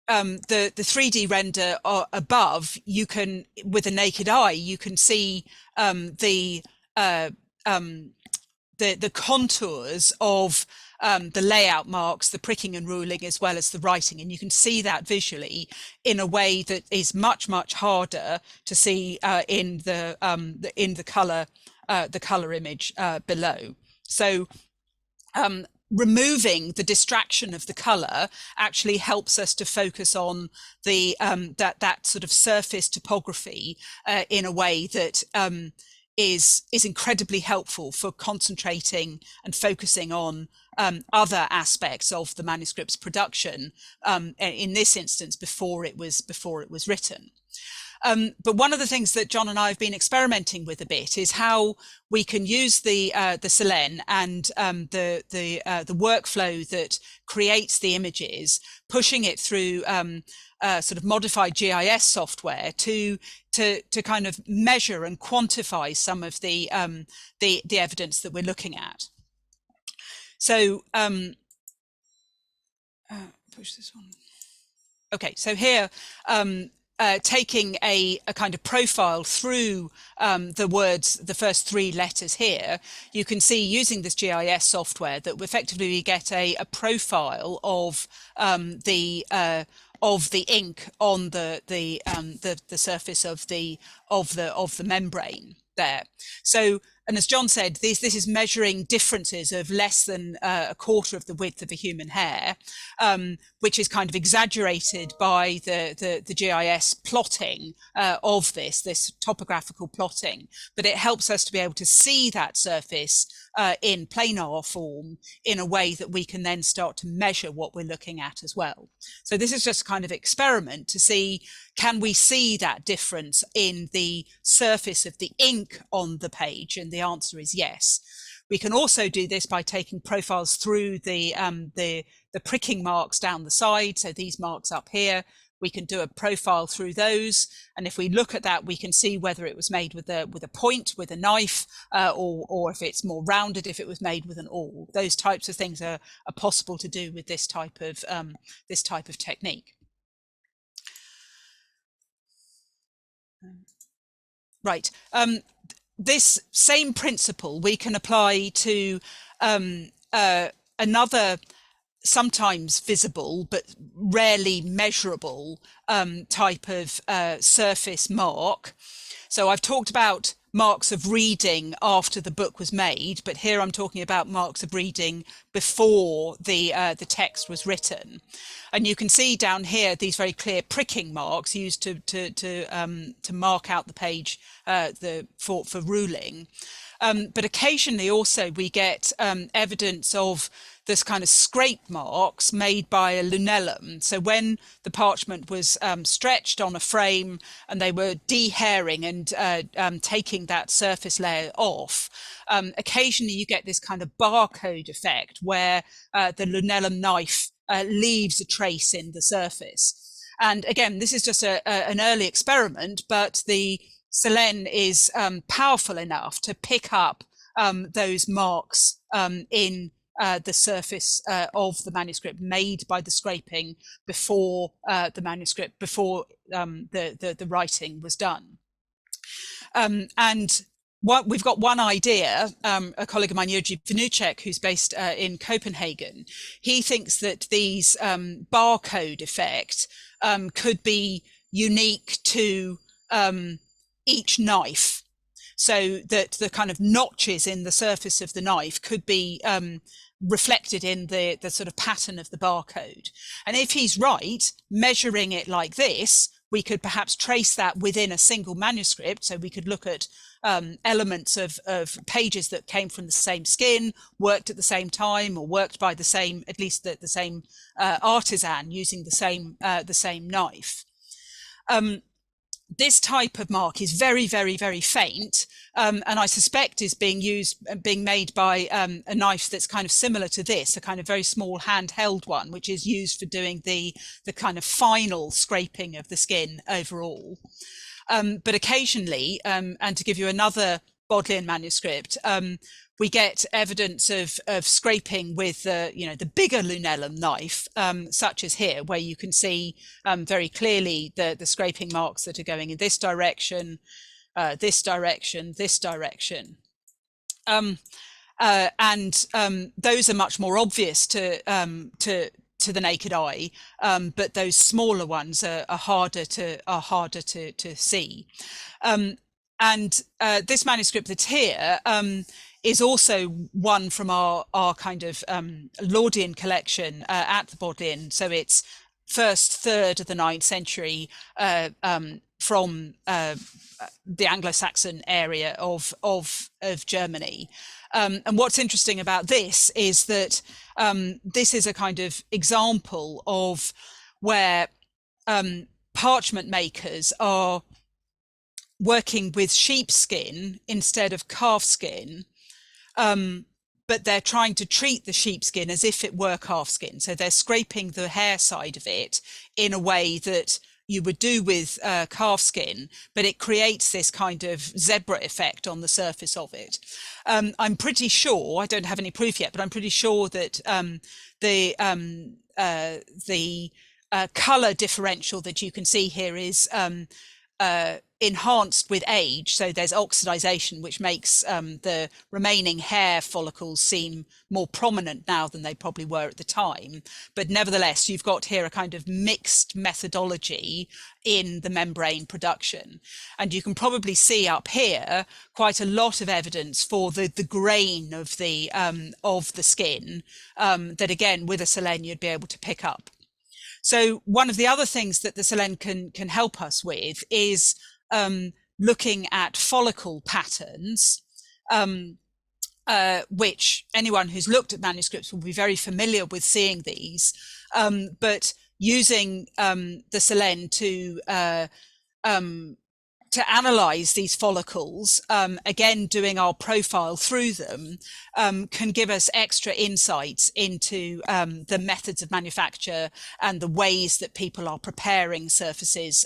the 3D render above, you can, with a naked eye, you can see the contours of the layout marks, the pricking and ruling, as well as the writing, and you can see that visually in a way that is much harder to see in the color image below. So removing the distraction of the color actually helps us to focus on the that sort of surface topography in a way that is incredibly helpful for concentrating and focusing on other aspects of the manuscript's production, in this instance before it was written. But one of the things that John and I have been experimenting with a bit is how we can use the Selen and the workflow that creates the images, pushing it through sort of modified GIS software to kind of measure and quantify some of the evidence that we're looking at. So push this one. Okay, so here. Taking a kind of profile through the words, the first 3 letters here, you can see using this GIS software that effectively we get a profile of the ink on the surface of the membrane there. So, and as John said, this is measuring differences of less than a quarter of the width of a human hair, which is kind of exaggerated by the GIS plotting of this topographical plotting. But it helps us to be able to see that surface in planar form in a way that we can then start to measure what we're looking at as well. So this is just a kind of experiment to see, can we see that difference in the surface of the ink on the page? And the answer is yes. We can also do this by taking profiles through the pricking marks down the side. So these marks up here, we can do a profile through those. And if we look at that, we can see whether it was made with a point, with a knife, or if it's more rounded, if it was made with an awl. Those types of things are possible to do with this type of technique. Right. This same principle we can apply to another sometimes visible but rarely measurable type of surface mark. So I've talked about marks of reading after the book was made, but here I'm talking about marks of reading before the text was written. And you can see down here these very clear pricking marks used to mark out the page for ruling. But occasionally also we get evidence of this kind of scrape marks made by a lunellum. So when the parchment was stretched on a frame and they were dehairing and taking that surface layer off, occasionally you get this kind of barcode effect where the lunellum knife leaves a trace in the surface. And again, this is just an early experiment, but the Selen is powerful enough to pick up those marks in the surface of the manuscript made by the scraping before the writing was done. And we've got one idea. A colleague of mine, Jiří Vnucek, who's based in Copenhagen, he thinks that these barcode effect could be unique to each knife, so that the kind of notches in the surface of the knife could be reflected in the sort of pattern of the barcode. And if he's right, measuring it like this, we could perhaps trace that within a single manuscript. So we could look at elements of pages that came from the same skin, worked at the same time, or worked by the same, at least the same artisan using the same knife. This type of mark is very, very, very faint, and I suspect is being made by a knife that's kind of similar to this, a kind of very small handheld one, which is used for doing the kind of final scraping of the skin overall. But occasionally, and to give you another Bodleian manuscript, we get evidence of scraping with the bigger lunellum knife, such as here, where you can see very clearly the scraping marks that are going in this direction, this direction, this direction. And those are much more obvious to the naked eye, but those smaller ones are harder to see. And this manuscript that's here is also one from our kind of Laudian collection at the Bodleian. So it's first third of the 9th century the Anglo-Saxon area of Germany. And what's interesting about this is that this is a kind of example of where parchment makers are working with sheepskin instead of calfskin, but they're trying to treat the sheepskin as if it were calfskin. So they're scraping the hair side of it in a way that you would do with calfskin, but it creates this kind of zebra effect on the surface of it. I'm pretty sure, I don't have any proof yet, but I'm pretty sure that the color differential that you can see here is enhanced with age. So there's oxidization, which makes the remaining hair follicles seem more prominent now than they probably were at the time. But nevertheless, you've got here a kind of mixed methodology in the membrane production. And you can probably see up here quite a lot of evidence for the grain of the skin that, again, with a Selen you'd be able to pick up. So one of the other things that the Selen can help us with is looking at follicle patterns, which anyone who's looked at manuscripts will be very familiar with seeing these, but using the Selen to analyze these follicles, again, doing our profile through them, can give us extra insights into the methods of manufacture and the ways that people are preparing surfaces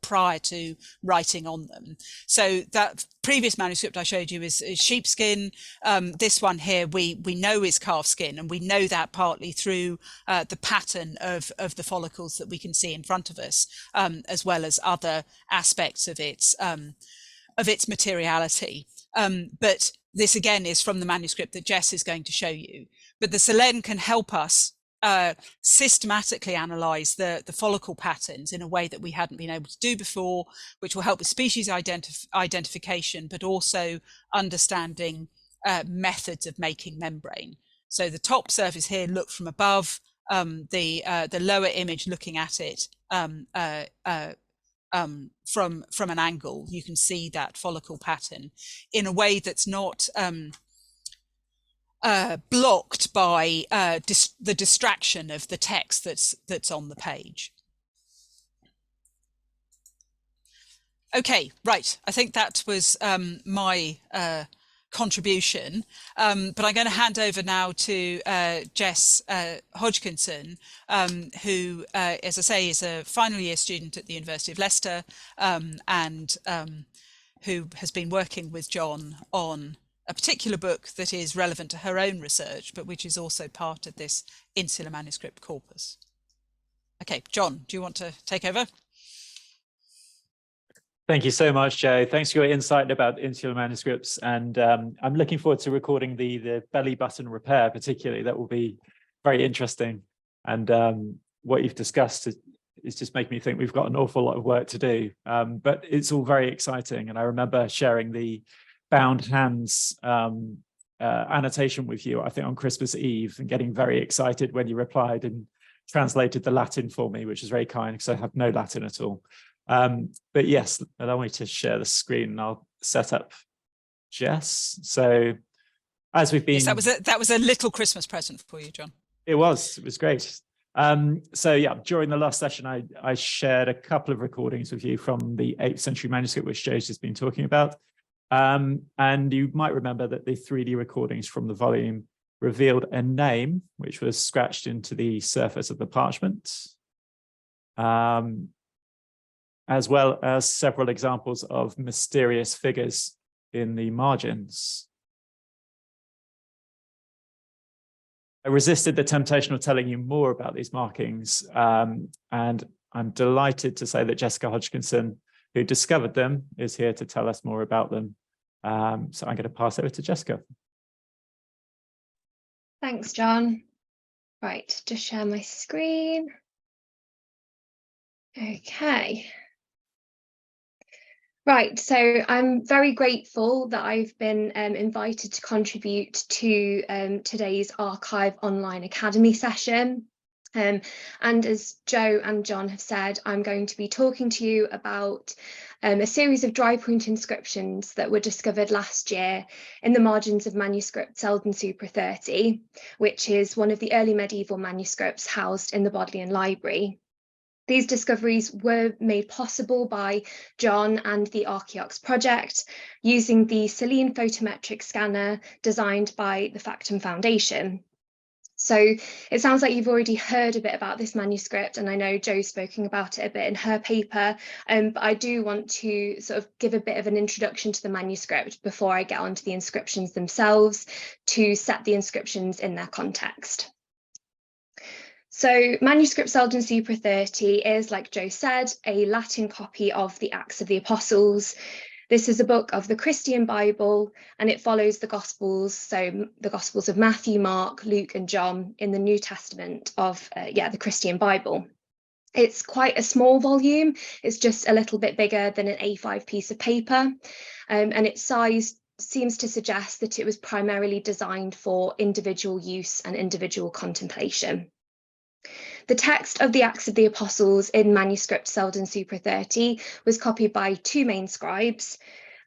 prior to writing on them. So that previous manuscript I showed you is sheepskin. This one here we know is calfskin, and we know that partly through the pattern of the follicles that we can see in front of us, as well as other aspects of its materiality. But this again is from the manuscript that Jess is going to show you. But the Selen can help us systematically analyze the follicle patterns in a way that we hadn't been able to do before, which will help with species identification, but also understanding methods of making membrane. So the top surface here looked from above, the lower image looking at it from an angle, you can see that follicle pattern in a way that's not blocked by the distraction of the text that's on the page. Okay, right. I think that was my contribution, but I'm going to hand over now to Jess Hodgkinson, who, as I say, is a final year student at the University of Leicester, and who has been working with John on a particular book that is relevant to her own research, but which is also part of this insular manuscript corpus. Okay, John, do you want to take over? Thank you so much, Joe. Thanks for your insight about insular manuscripts. And I'm looking forward to recording the belly button repair, particularly. That will be very interesting. And what you've discussed is just making me think we've got an awful lot of work to do. But it's all very exciting. And I remember sharing the bound hands annotation with you, I think on Christmas Eve, and getting very excited when you replied and translated the Latin for me, which is very kind because I have no Latin at all. But yes, allow me to share the screen and I'll set up Jess. So as we've been... Yes, that was a little Christmas present for you, John. It was great. So yeah, during the last session, I shared a couple of recordings with you from the 8th century manuscript, which Joe's just been talking about. And you might remember that the 3D recordings from the volume revealed a name, which was scratched into the surface of the parchment, as well as several examples of mysterious figures in the margins. I resisted the temptation of telling you more about these markings, and I'm delighted to say that Jessica Hodgkinson, who discovered them, is here to tell us more about them. So I'm going to pass over to Jessica. Thanks, John. Right, just share my screen. Okay. Right, so I'm very grateful that I've been invited to contribute to today's Archive Online Academy session. And as Joe and John have said, I'm going to be talking to you about a series of dry point inscriptions that were discovered last year in the margins of manuscript Selden Super 30, which is one of the early medieval manuscripts housed in the Bodleian Library. These discoveries were made possible by John and the ARCHiOx project using the Selene photometric scanner designed by the Factum Foundation. So it sounds like you've already heard a bit about this manuscript, and I know Jo's spoken about it a bit in her paper, but I do want to sort of give a bit of an introduction to the manuscript before I get onto the inscriptions themselves to set the inscriptions in their context. So manuscript Selden Super 30 is, like Jo said, a Latin copy of the Acts of the Apostles. This is a book of the Christian Bible, and it follows the Gospels, so the Gospels of Matthew, Mark, Luke, and John in the New Testament of the Christian Bible. It's quite a small volume. It's just a little bit bigger than an A5 piece of paper, and its size seems to suggest that it was primarily designed for individual use and individual contemplation. The text of the Acts of the Apostles in manuscript Selden Super 30 was copied by two main scribes,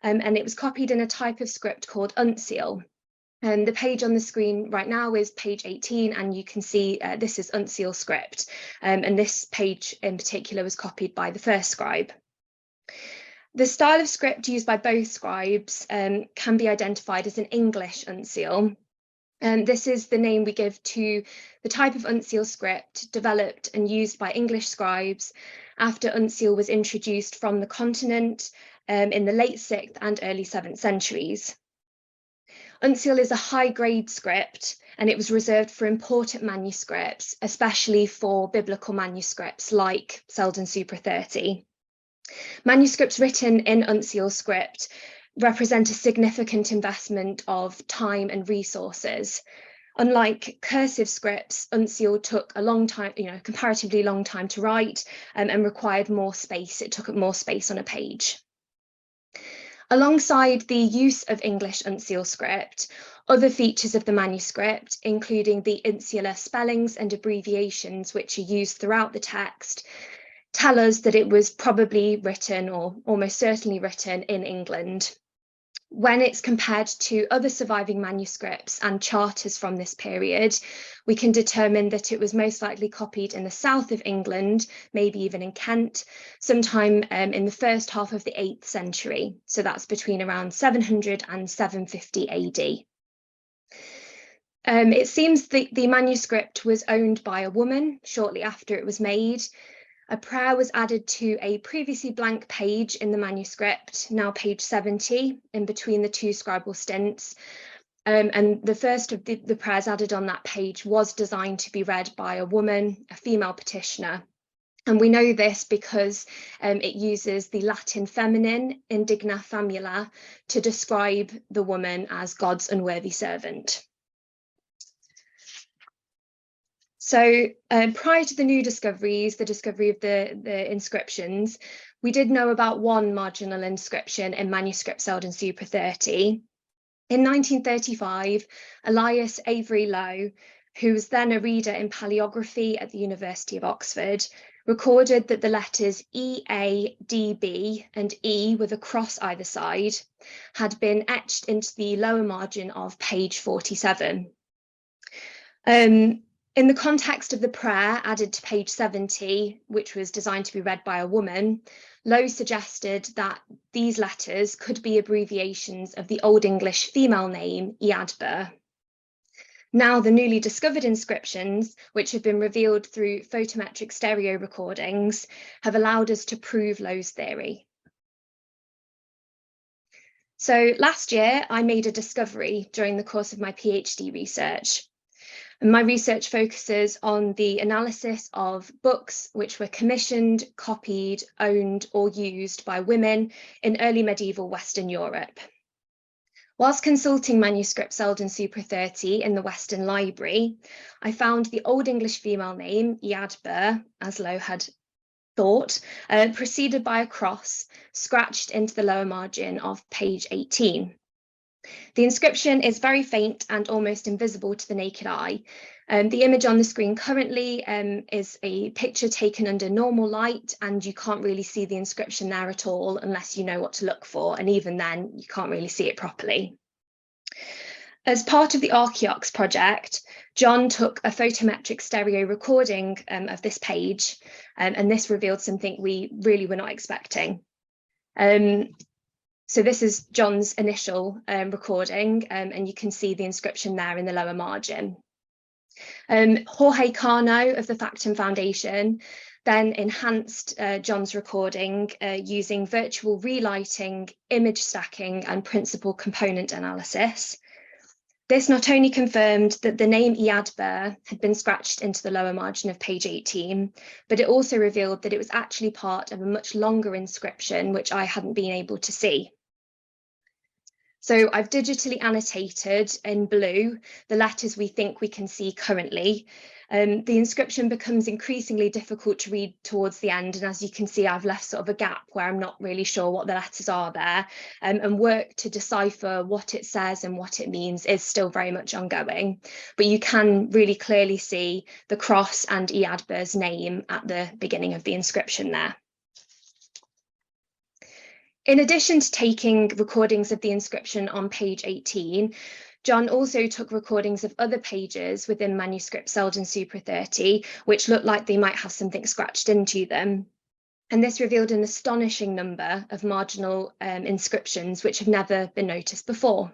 and it was copied in a type of script called uncial. And the page on the screen right now is page 18, and you can see this is uncial script, and this page in particular was copied by the first scribe. The style of script used by both scribes can be identified as an English uncial. This is the name we give to the type of uncial script developed and used by English scribes after uncial was introduced from the continent in the late 6th and early 7th centuries. Uncial is a high-grade script, and it was reserved for important manuscripts, especially for biblical manuscripts like Selden Super 30. Manuscripts written in uncial script represent a significant investment of time and resources. Unlike cursive scripts, uncial took a long time, comparatively long time to write, and required more space. It took up more space on a page. Alongside the use of English uncial script, other features of the manuscript, including the insular spellings and abbreviations which are used throughout the text, tell us that it was probably written, or almost certainly written, in England. When it's compared to other surviving manuscripts and charters from this period, we can determine that it was most likely copied in the south of England, maybe even in Kent, sometime in the first half of the 8th century. So that's between around 700 and 750 AD. It seems that the manuscript was owned by a woman shortly after it was made. A prayer was added to a previously blank page in the manuscript, now page 70, in between the two scribal stints. And the first of the prayers added on that page was designed to be read by a woman, a female petitioner. And we know this because it uses the Latin feminine indigna famula to describe the woman as God's unworthy servant. So prior to the new discoveries, the discovery of the inscriptions, we did know about one marginal inscription in manuscript Selden Super 30. In 1935, Elias Avery Lowe, who was then a reader in paleography at the University of Oxford, recorded that the letters E, A, D, B and E with a cross either side had been etched into the lower margin of page 47. In the context of the prayer added to page 70, which was designed to be read by a woman, Lowe suggested that these letters could be abbreviations of the Old English female name Eadbur. Now, the newly discovered inscriptions, which have been revealed through photometric stereo recordings, have allowed us to prove Lowe's theory. So last year, I made a discovery during the course of my PhD research. And my research focuses on the analysis of books which were commissioned, copied, owned, or used by women in early medieval Western Europe. Whilst consulting manuscript Selden Super 30 in the Western Library, I found the Old English female name, Eadbur, as Lowe had thought, preceded by a cross scratched into the lower margin of page 18. The inscription is very faint and almost invisible to the naked eye. The image on the screen currently is a picture taken under normal light, and you can't really see the inscription there at all unless you know what to look for, and even then you can't really see it properly. As part of the ARCHiOx project, John took a photometric stereo recording of this page, and this revealed something we really were not expecting. So this is John's initial recording, and you can see the inscription there in the lower margin. Jorge Cano of the Factum Foundation then enhanced John's recording using virtual relighting, image stacking, and principal component analysis. This not only confirmed that the name Iadber had been scratched into the lower margin of page 18, but it also revealed that it was actually part of a much longer inscription, which I hadn't been able to see. So I've digitally annotated in blue the letters we think we can see currently. The inscription becomes increasingly difficult to read towards the end, and as you can see, I've left sort of a gap where I'm not really sure what the letters are there, and work to decipher what it says and what it means is still very much ongoing. But you can really clearly see the cross and Iadber's name at the beginning of the inscription there. In addition to taking recordings of the inscription on page 18, John also took recordings of other pages within manuscript Selden Super 30, which looked like they might have something scratched into them. And this revealed an astonishing number of marginal inscriptions which have never been noticed before.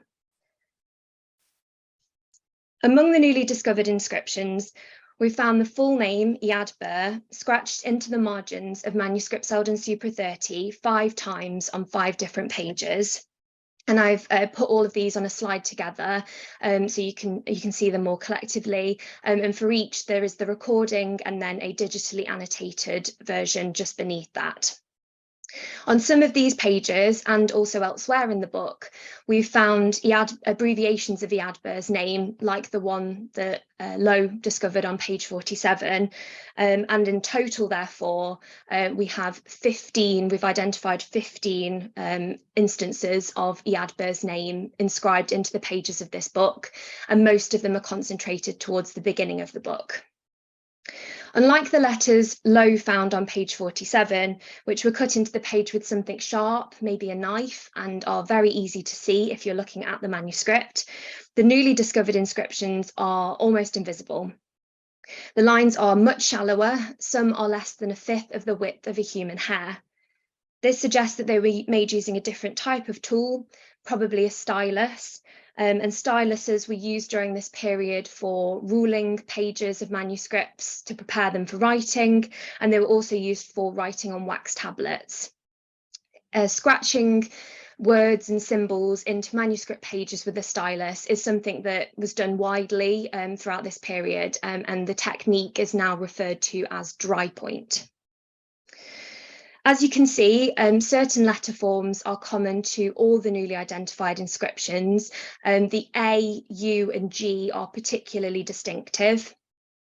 Among the newly discovered inscriptions, we found the full name, Iadber, scratched into the margins of manuscript Selden Super 30 5 times on 5 different pages. And I've put all of these on a slide together so you can see them more collectively. And for each, there is the recording and then a digitally annotated version just beneath that. On some of these pages, and also elsewhere in the book, we've found abbreviations of Iadber's name, like the one that Lowe discovered on page 47. And in total, therefore, we've identified 15 instances of Iadber's name inscribed into the pages of this book, and most of them are concentrated towards the beginning of the book. Unlike the letters Lowe found on page 47, which were cut into the page with something sharp, maybe a knife, and are very easy to see if you're looking at the manuscript, the newly discovered inscriptions are almost invisible. The lines are much shallower, some are less than 1/5 of the width of a human hair. This suggests that they were made using a different type of tool, probably a stylus, and styluses were used during this period for ruling pages of manuscripts to prepare them for writing, and they were also used for writing on wax tablets. Scratching words and symbols into manuscript pages with a stylus is something that was done widely throughout this period, and the technique is now referred to as dry point. As you can see, certain letter forms are common to all the newly identified inscriptions. The A, U, and G are particularly distinctive,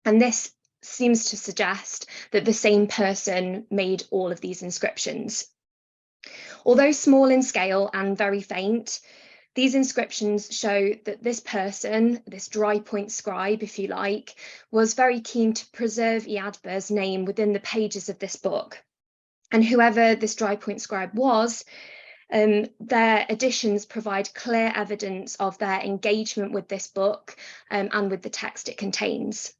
and this seems to suggest that the same person made all of these inscriptions. Although small in scale and very faint, these inscriptions show that this person, this dry point scribe, if you like, was very keen to preserve Iadber's name within the pages of this book. And whoever this dry point scribe was, their additions provide clear evidence of their engagement with this book and with the text it contains.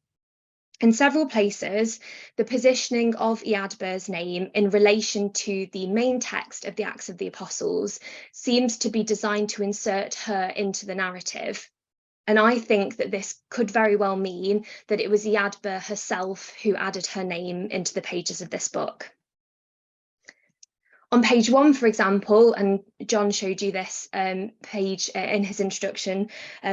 In several places, the positioning of Iadber's name in relation to the main text of the Acts of the Apostles seems to be designed to insert her into the narrative. And I think that this could very well mean that it was Iadber herself who added her name into the pages of this book. On page 1, for example, and John showed you this page in his introduction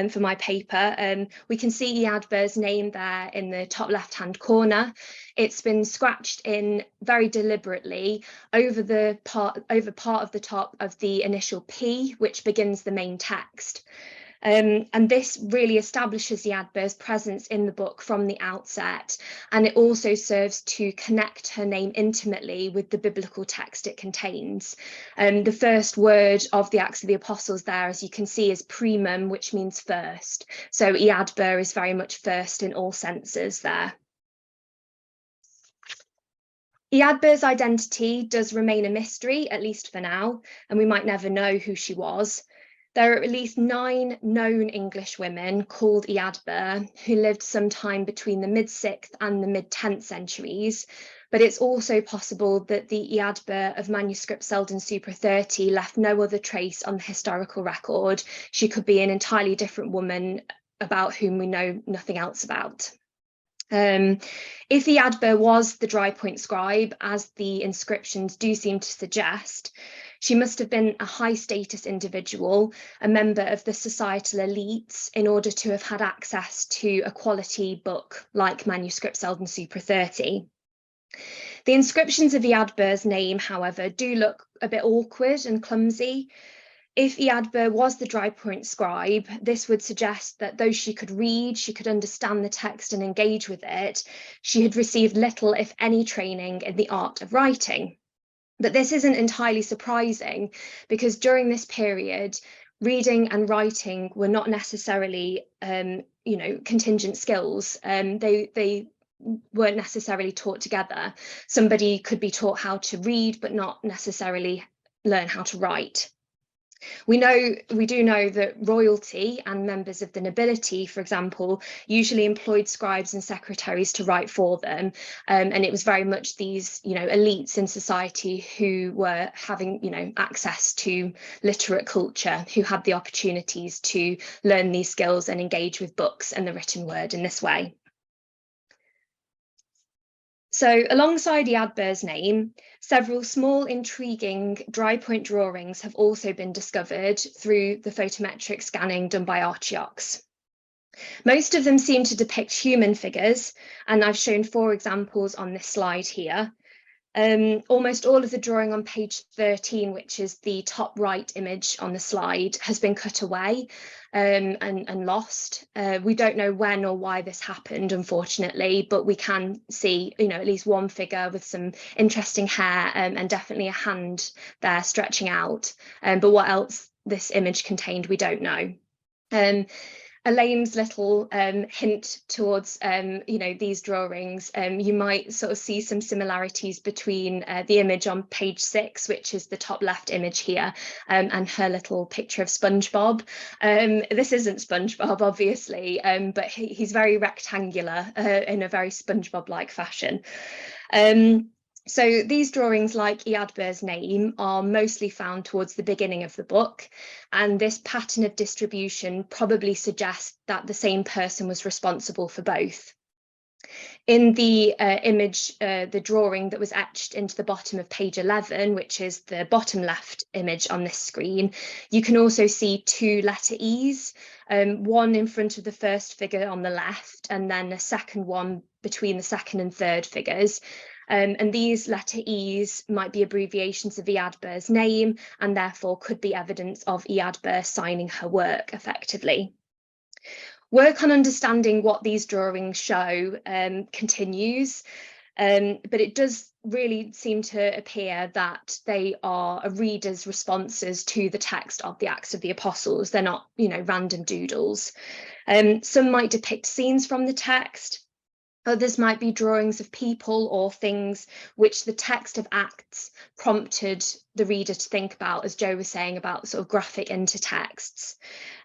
for my paper, we can see Iadber's name there in the top left-hand corner. It's been scratched in very deliberately over part of the top of the initial P, which begins the main text. And this really establishes the Iadber's presence in the book from the outset, and it also serves to connect her name intimately with the biblical text it contains. The first word of the Acts of the Apostles there, as you can see, is primum, which means first. So Iadber is very much first in all senses there. Iadber's identity does remain a mystery, at least for now, and we might never know who she was. There are at least 9 known English women called Iadber who lived sometime between the mid-6th and the mid-10th centuries, but it's also possible that the Iadber of manuscript Selden Super 30 left no other trace on the historical record. She could be an entirely different woman about whom we know nothing else about. If Iadber was the dry point scribe, as the inscriptions do seem to suggest, she must have been a high status individual, a member of the societal elites, in order to have had access to a quality book like manuscript Selden Super 30. The inscriptions of Iadber's name, however, do look a bit awkward and clumsy. If Iadber was the dry point scribe, this would suggest that though she could read, she could understand the text and engage with it, she had received little, if any, training in the art of writing. But this isn't entirely surprising, because during this period, reading and writing were not necessarily, contingent skills. They weren't necessarily taught together. Somebody could be taught how to read, but not necessarily learn how to write. We do know that royalty and members of the nobility, for example, usually employed scribes and secretaries to write for them, and it was very much these, elites in society who were having, access to literate culture, who had the opportunities to learn these skills and engage with books and the written word in this way. So alongside Iadber's name, several small intriguing dry point drawings have also been discovered through the photometric scanning done by ARCHiOx. Most of them seem to depict human figures, and I've shown 4 examples on this slide here. Almost all of the drawing on page 13, which is the top right image on the slide, has been cut away and lost. We don't know when or why this happened, unfortunately, but we can see, at least one figure with some interesting hair and definitely a hand there stretching out. But what else this image contained, we don't know. Elaine's little hint towards, these drawings, you might sort of see some similarities between the image on page 6, which is the top left image here, and her little picture of SpongeBob. This isn't SpongeBob, obviously, but he's very rectangular in a very SpongeBob-like fashion. So these drawings, like Iadber's name, are mostly found towards the beginning of the book, and this pattern of distribution probably suggests that the same person was responsible for both. In the image, the drawing that was etched into the bottom of page 11, which is the bottom left image on this screen, you can also see 2 letter E's, one in front of the first figure on the left, and then a second one between the second and third figures. And these letter E's might be abbreviations of Iadber's name, and therefore could be evidence of Iadber signing her work effectively. Work on understanding what these drawings show continues, but it does really seem to appear that they are a reader's responses to the text of the Acts of the Apostles. They're not, random doodles. Some might depict scenes from the text. Others might be drawings of people or things which the text of Acts prompted the reader to think about, as Joe was saying about sort of graphic intertexts.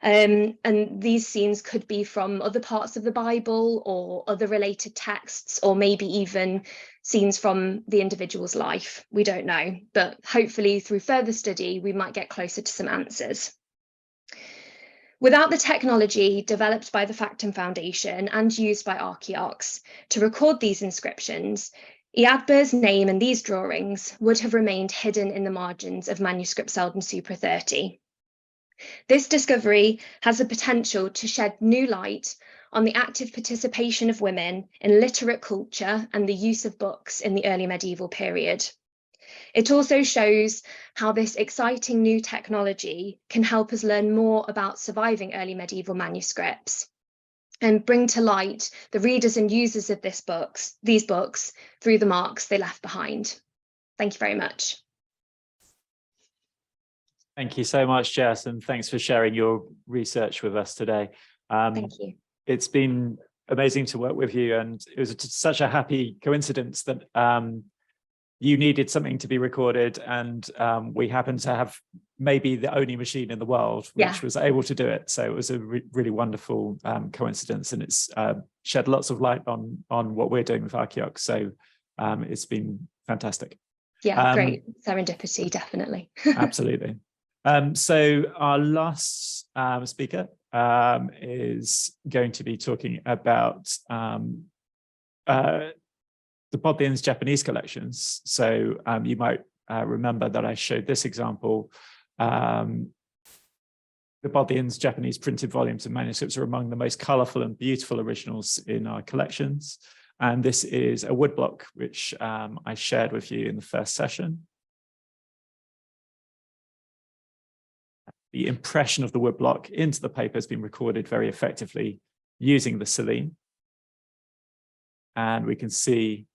And these scenes could be from other parts of the Bible or other related texts, or maybe even scenes from the individual's life. We don't know, but hopefully through further study, we might get closer to some answers. Without the technology developed by the Factum Foundation and used by ARCHiOx to record these inscriptions, Iadber's name and these drawings would have remained hidden in the margins of manuscript Selden Super 30. This discovery has the potential to shed new light on the active participation of women in literate culture and the use of books in the early medieval period. It also shows how this exciting new technology can help us learn more about surviving early medieval manuscripts and bring to light the readers and users of these books through the marks they left behind. Thank you very much. Thank you so much, Jess, and thanks for sharing your research with us today. Thank you. It's been amazing to work with you, and it was such a happy coincidence that you needed something to be recorded, and we happened to have maybe the only machine in the world which was able to do it. So it was a really wonderful coincidence, and it's shed lots of light on what we're doing with ARCHiOx. So it's been fantastic. Yeah, great serendipity, definitely. Absolutely. So our last speaker is going to be talking about the Bodleian's Japanese collections. So you might remember that I showed this example. The Bodleian's Japanese printed volumes and manuscripts are among the most colourful and beautiful originals in our collections. And this is a woodblock, which I shared with you in the first session. The impression of the woodblock into the paper has been recorded very effectively using the Selene. And we can see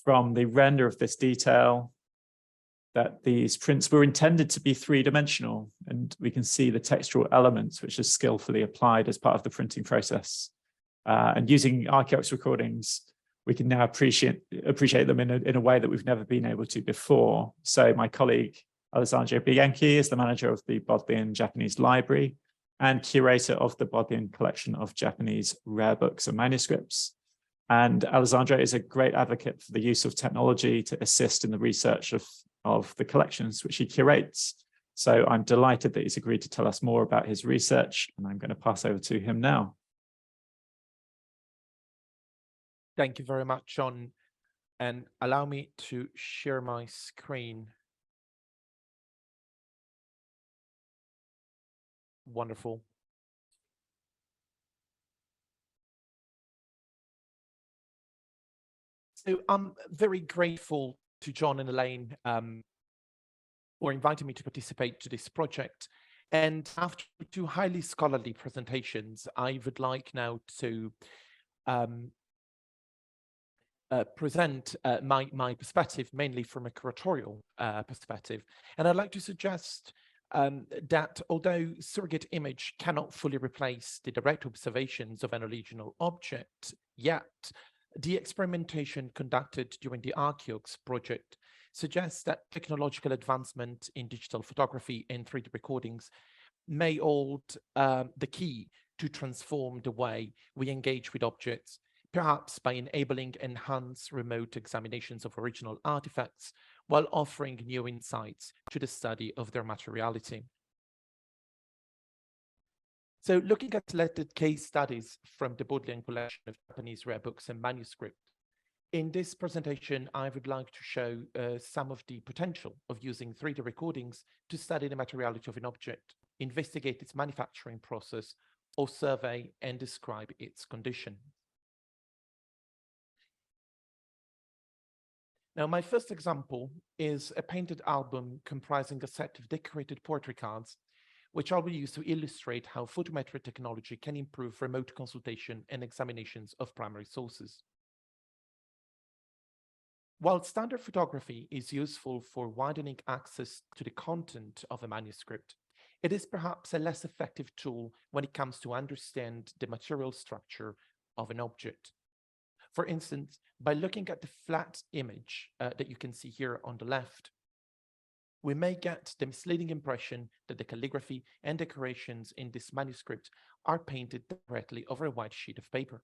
from the render of this detail that these prints were intended to be three-dimensional, and we can see the textural elements which are skillfully applied as part of the printing process. And using ARCHiOx recordings, we can now appreciate them in a way that we've never been able to before. So my colleague, Alessandro Bianchi, is the manager of the Bodleian Japanese Library and curator of the Bodleian collection of Japanese rare books and manuscripts. And Alessandro is a great advocate for the use of technology to assist in the research of the collections which he curates. So I'm delighted that he's agreed to tell us more about his research, and I'm going to pass over to him now. Thank you very much, John. And allow me to share my screen. Wonderful. So I'm very grateful to John and Elaine for inviting me to participate to this project. And after two highly scholarly presentations, I would like now to present my perspective, mainly from a curatorial perspective. And I'd like to suggest that although surrogate image cannot fully replace the direct observations of an original object, yet the experimentation conducted during the ARCHiOx project suggests that technological advancement in digital photography and 3D recordings may hold the key to transform the way we engage with objects, perhaps by enabling enhanced remote examinations of original artifacts while offering new insights to the study of their materiality. So looking at selected case studies from the Bodleian collection of Japanese rare books and manuscripts, in this presentation, I would like to show some of the potential of using 3D recordings to study the materiality of an object, investigate its manufacturing process, or survey and describe its condition. Now, my first example is a painted album comprising a set of decorated portrait cards, which I will use to illustrate how photometric technology can improve remote consultation and examinations of primary sources. While standard photography is useful for widening access to the content of a manuscript, it is perhaps a less effective tool when it comes to understand the material structure of an object. For instance, by looking at the flat image that you can see here on the left, we may get the misleading impression that the calligraphy and decorations in this manuscript are painted directly over a white sheet of paper.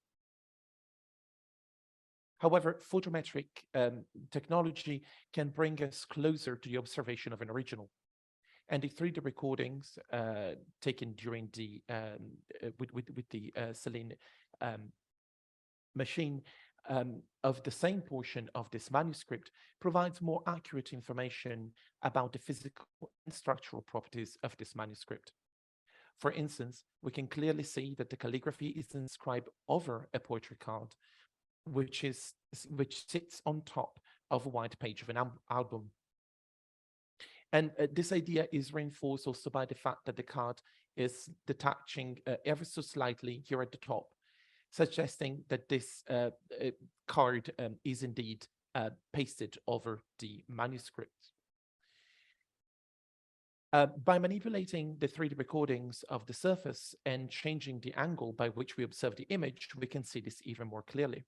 However, photometric technology can bring us closer to the observation of an original. And the 3D recordings taken during the with the Selene machine of the same portion of this manuscript provides more accurate information about the physical and structural properties of this manuscript. For instance, we can clearly see that the calligraphy is inscribed over a portrait card, which sits on top of a white page of an album. And this idea is reinforced also by the fact that the card is detaching ever so slightly here at the top, suggesting that this card is indeed pasted over the manuscript. By manipulating the 3D recordings of the surface and changing the angle by which we observe the image, we can see this even more clearly.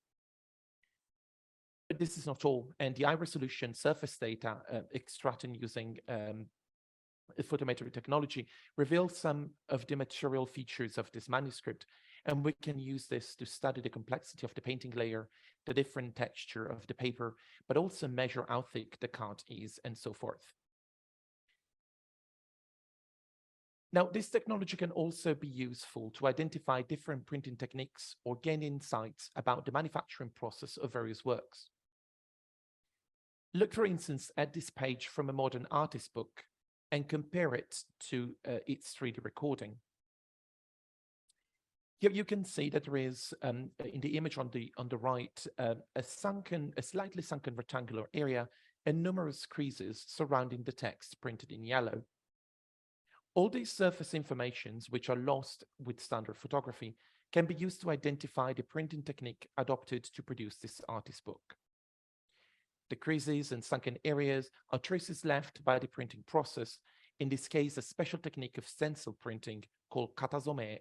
But this is not all, and the high-resolution surface data extracted using photometric technology reveals some of the material features of this manuscript, and we can use this to study the complexity of the painting layer, the different texture of the paper, but also measure how thick the card is, and so forth. Now, this technology can also be useful to identify different printing techniques or gain insights about the manufacturing process of various works. Look, for instance, at this page from a modern artist book and compare it to its 3D recording. Here you can see that there is, in the image on the right, a slightly sunken rectangular area and numerous creases surrounding the text printed in yellow. All these surface informations, which are lost with standard photography, can be used to identify the printing technique adopted to produce this artist book. The creases and sunken areas are traces left by the printing process, in this case a special technique of stencil printing called katasome,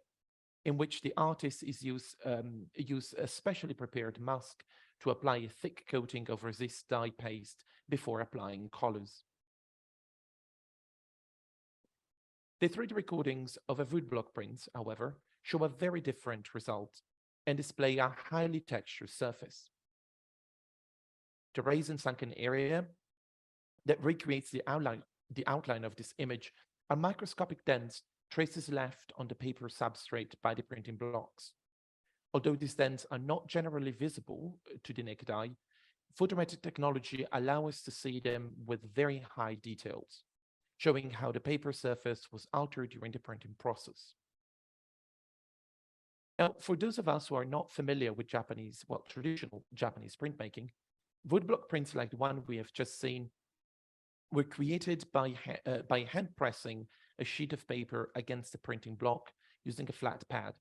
in which the artist use a specially prepared mask to apply a thick coating of resist dye paste before applying colors. The 3D recordings of a woodblock print, however, show a very different result and display a highly textured surface. The raised and sunken area that recreates the outline of this image are microscopic dents, traces left on the paper substrate by the printing blocks. Although these dents are not generally visible to the naked eye, photometric technology allows us to see them with very high details, showing how the paper surface was altered during the printing process. Now, for those of us who are not familiar with traditional Japanese printmaking, woodblock prints like the one we have just seen were created by hand pressing a sheet of paper against the printing block using a flat pad.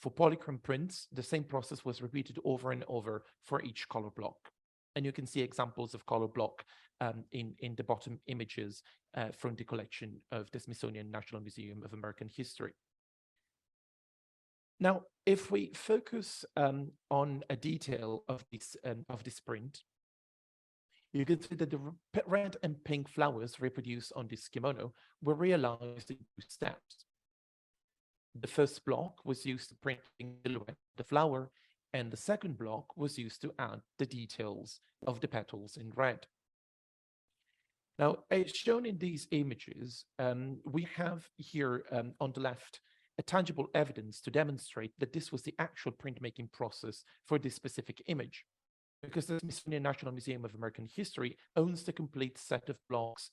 For polychrome prints, the same process was repeated over and over for each color block. And you can see examples of color block in the bottom images from the collection of the Smithsonian National Museum of American History. Now, if we focus on a detail of this print, you can see that the red and pink flowers reproduced on this kimono were realized in 2 steps. The first block was used to print the flower, and the second block was used to add the details of the petals in red. Now, as shown in these images, we have here on the left a tangible evidence to demonstrate that this was the actual printmaking process for this specific image, because the Smithsonian National Museum of American History owns the complete set of blocks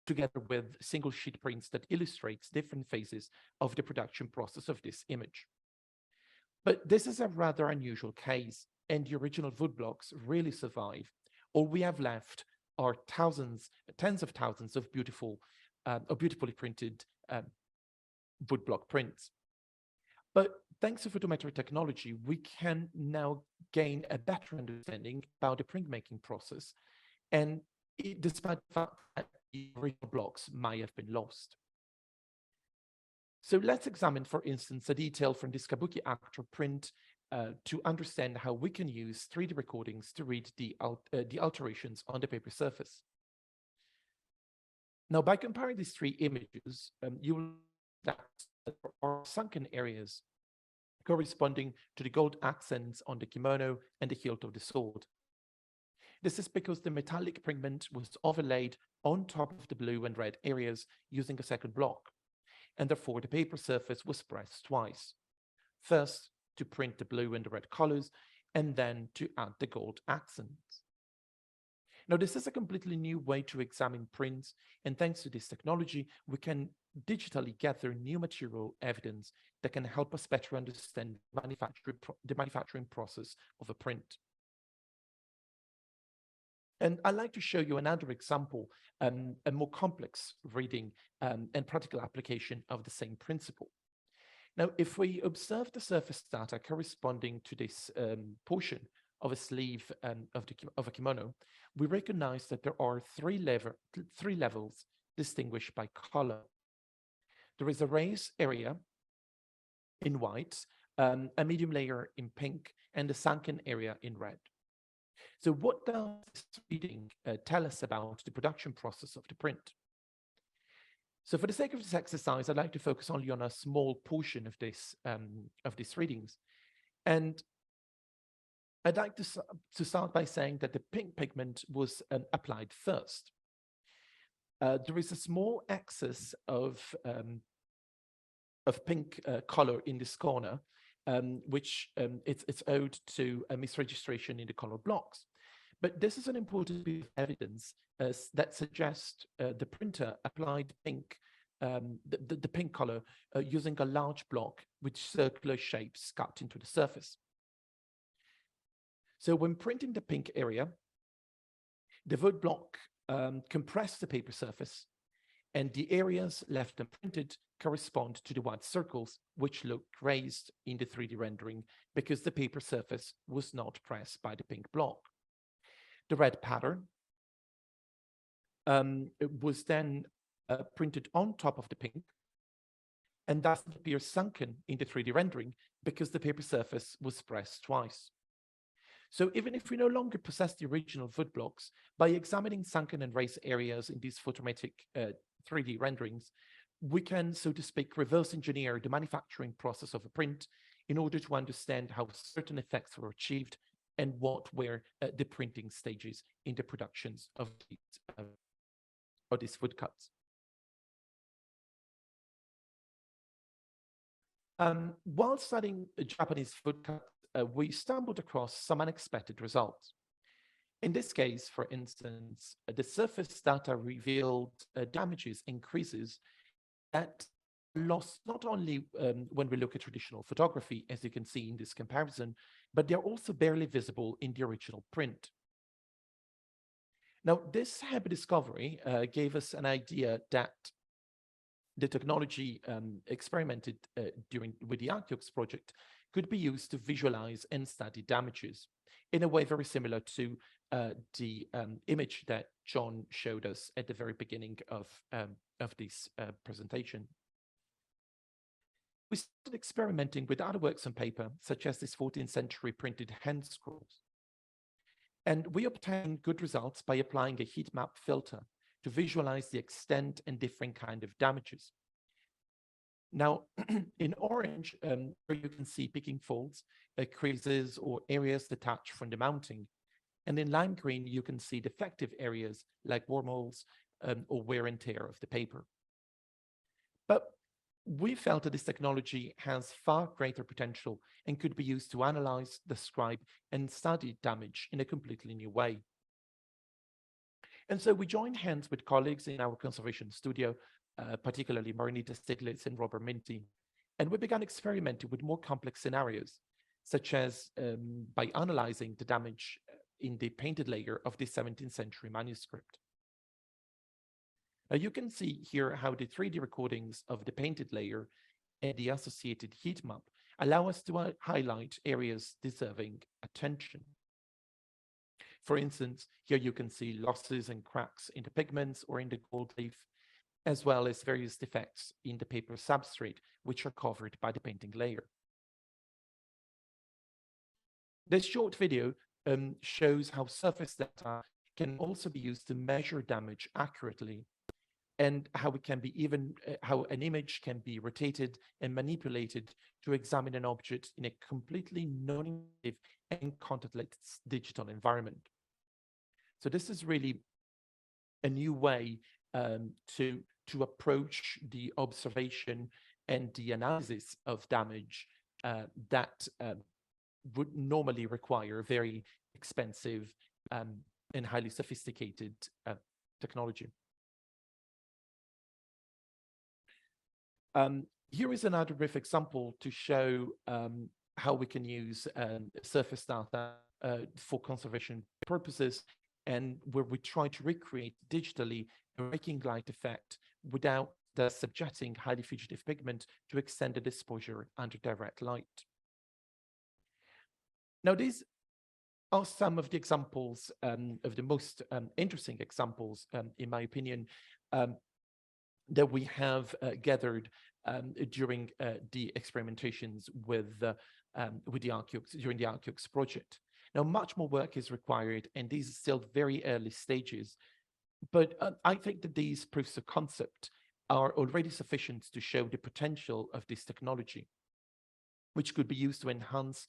together with single sheet prints that illustrates different phases of the production process of this image. But this is a rather unusual case, and the original woodblocks really survive. All we have left are tens of thousands of beautifully printed woodblock prints. But thanks to photometric technology, we can now gain a better understanding about the printmaking process, and despite the fact that the original blocks might have been lost. So let's examine, for instance, a detail from this kabuki actor print to understand how we can use 3D recordings to read the alterations on the paper surface. Now, by comparing these 3 images, you will see that there are sunken areas corresponding to the gold accents on the kimono and the hilt of the sword. This is because the metallic pigment was overlaid on top of the blue and red areas using a second block, and therefore the paper surface was pressed twice. First, to print the blue and the red colors, and then to add the gold accents. Now, this is a completely new way to examine prints, and thanks to this technology, we can digitally gather new material evidence that can help us better understand the manufacturing process of a print. And I'd like to show you another example, a more complex reading and practical application of the same principle. Now, if we observe the surface data corresponding to this portion of a sleeve of a kimono, we recognize that there are three levels distinguished by color. There is a raised area in white, a medium layer in pink, and a sunken area in red. So what does this reading tell us about the production process of the print? So for the sake of this exercise, I'd like to focus only on a small portion of these readings. And I'd like to start by saying that the pink pigment was applied first. There is a small excess of pink color in this corner, which it's owed to a misregistration in the color blocks. But this is an important bit of evidence that suggests the printer applied pink, the pink color using a large block with circular shapes cut into the surface. So when printing the pink area, the wood block compressed the paper surface, and the areas left unprinted correspond to the white circles, which look raised in the 3D rendering because the paper surface was not pressed by the pink block. The red pattern was then printed on top of the pink, and thus it appears sunken in the 3D rendering because the paper surface was pressed twice. So even if we no longer possess the original wood blocks, by examining sunken and raised areas in these photometric 3D renderings, we can, so to speak, reverse engineer the manufacturing process of a print in order to understand how certain effects were achieved and what were the printing stages in the productions of these woodcuts. While studying Japanese woodcuts, we stumbled across some unexpected results. In this case, for instance, the surface data revealed damages increases that lost not only when we look at traditional photography, as you can see in this comparison, but they're also barely visible in the original print. Now, this happy discovery gave us an idea that the technology experimented with the ARCHiOx project could be used to visualize and study damages in a way very similar to the image that John showed us at the very beginning of this presentation. We started experimenting with other works on paper, such as this 14th century printed hand scrolls. And we obtained good results by applying a heat map filter to visualize the extent and different kind of damages. Now, in orange, where you can see picking folds, creases, or areas detached from the mounting. And in lime green, you can see defective areas like wormholes or wear and tear of the paper. But we felt that this technology has far greater potential and could be used to analyze, describe, and study damage in a completely new way. And so we joined hands with colleagues in our conservation studio, particularly Marinita Stiglitz and Robert Minty, and we began experimenting with more complex scenarios, such as by analyzing the damage in the painted layer of the 17th century manuscript. Now you can see here how the 3D recordings of the painted layer and the associated heat map allow us to highlight areas deserving attention. For instance, here you can see losses and cracks in the pigments or in the gold leaf, as well as various defects in the paper substrate, which are covered by the painting layer. This short video shows how surface data can also be used to measure damage accurately, and how it can be how an image can be rotated and manipulated to examine an object in a completely non-invasive and contactless digital environment. So this is really a new way to approach the observation and the analysis of damage that would normally require very expensive and highly sophisticated technology. Here is another brief example to show how we can use surface data for conservation purposes and where we try to recreate digitally a raking light effect without subjecting highly fugitive pigment to extended exposure under direct light. Now, these are some of the examples of the most interesting examples, in my opinion, that we have gathered during the experimentations with the ARCHiOx, during the ARCHiOx project. Now, much more work is required, and these are still very early stages. But I think that these proofs of concept are already sufficient to show the potential of this technology, which could be used to enhance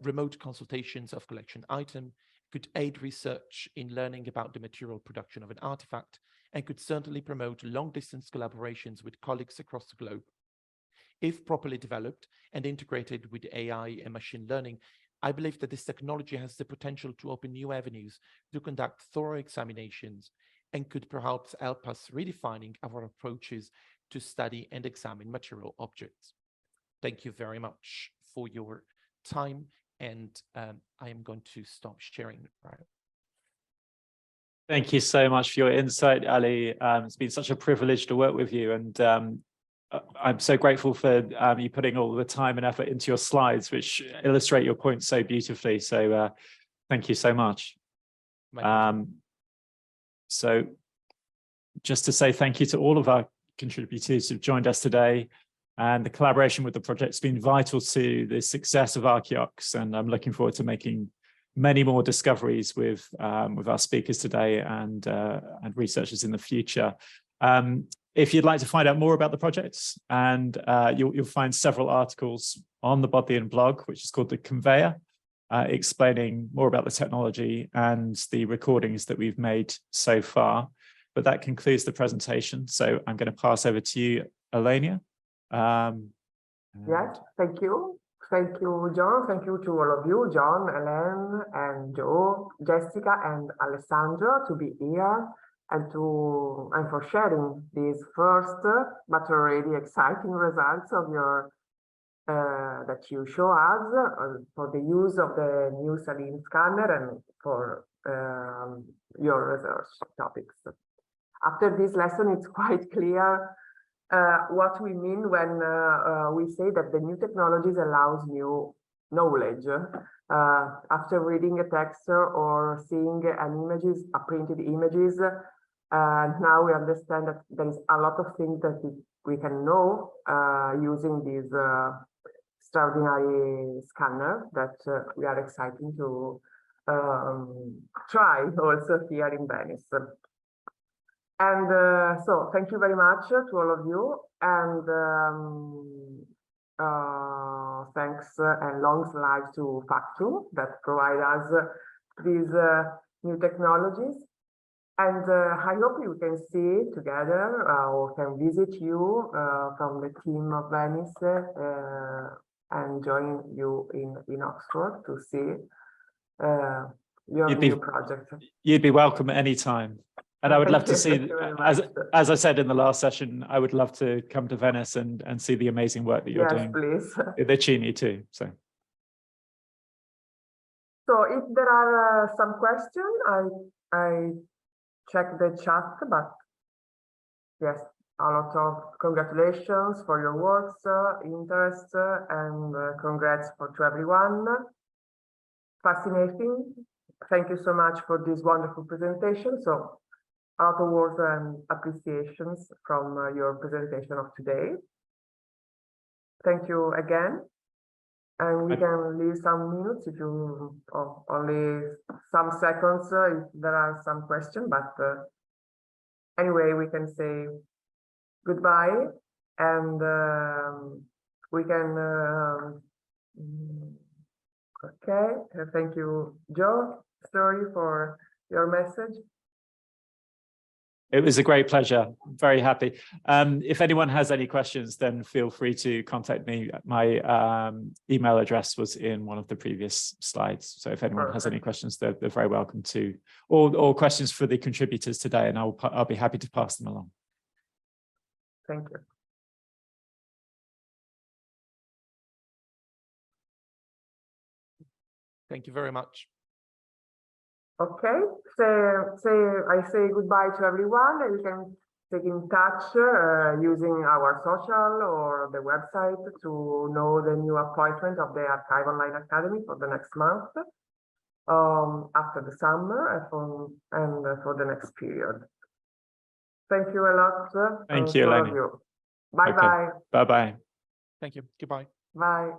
remote consultations of collection item, could aid research in learning about the material production of an artifact, and could certainly promote long-distance collaborations with colleagues across the globe. If properly developed and integrated with AI and machine learning, I believe that this technology has the potential to open new avenues to conduct thorough examinations and could perhaps help us redefining our approaches to study and examine material objects. Thank you very much for your time, and I am going to stop sharing now. Thank you so much for your insight, Ali. It's been such a privilege to work with you, and I'm so grateful for you putting all the time and effort into your slides, which illustrate your points so beautifully. So thank you so much. So just to say thank you to all of our contributors who've joined us today, and the collaboration with the project's been vital to the success of ARCHiOx, and I'm looking forward to making many more discoveries with our speakers today and researchers in the future. If you'd like to find out more about the projects, and you'll find several articles on the Bodleian blog, which is called The Conveyor, explaining more about the technology and the recordings that we've made so far. But that concludes the presentation. So I'm going to pass over to you, Elenia. Yes, thank you. Thank you, John. Thank you to all of you, John, Ellen, and Joe, Jessica, and Alessandro, to be here and for sharing these first but already exciting results of your that you show us for the use of the new Saline scanner and for your research topics. After this lesson, it's quite clear what we mean when we say that the new technologies allows new knowledge. After reading a text or seeing a printed images, now we understand that there is a lot of things that we can know using this extraordinary scanner that we are excited to try also here in Venice. And so thank you very much to all of you, and thanks and long life to Factum that provide us these new technologies. And I hope you can see together or can visit you from the team of Venice and join you in Oxford to see your new project. You'd be welcome at any time. And I would love to see, as I said in the last session, I would love to come to Venice and see the amazing work that you're doing. Yes, please. The Cini too. So if there are some questions, I check the chat, but yes, a lot of congratulations for your works, interest, and congrats to everyone. Fascinating. Thank you so much for this wonderful presentation. So, a lot of words and appreciations from your presentation of today. Thank you again. And we can leave some minutes if you, only some seconds if there are some questions, but anyway, we can say goodbye, and we can, okay, thank you, Joe, Story, for your message. it was a great pleasure. Very happy. If anyone has any questions, then feel free to contact me. My email address was in one of the previous slides. So if anyone has any questions, they're very welcome to, or questions for the contributors today, and I'll be happy to pass them along. Thank you. Thank you very much. Okay, I say goodbye to everyone, and you can take in touch using our social or the website to know the new appointment of the Archive Online Academy for the next month, after the summer and for the next period. Thank you a lot. Thank you, all of Eleni. you. Bye-bye. Bye-bye. Thank you. Goodbye. Bye.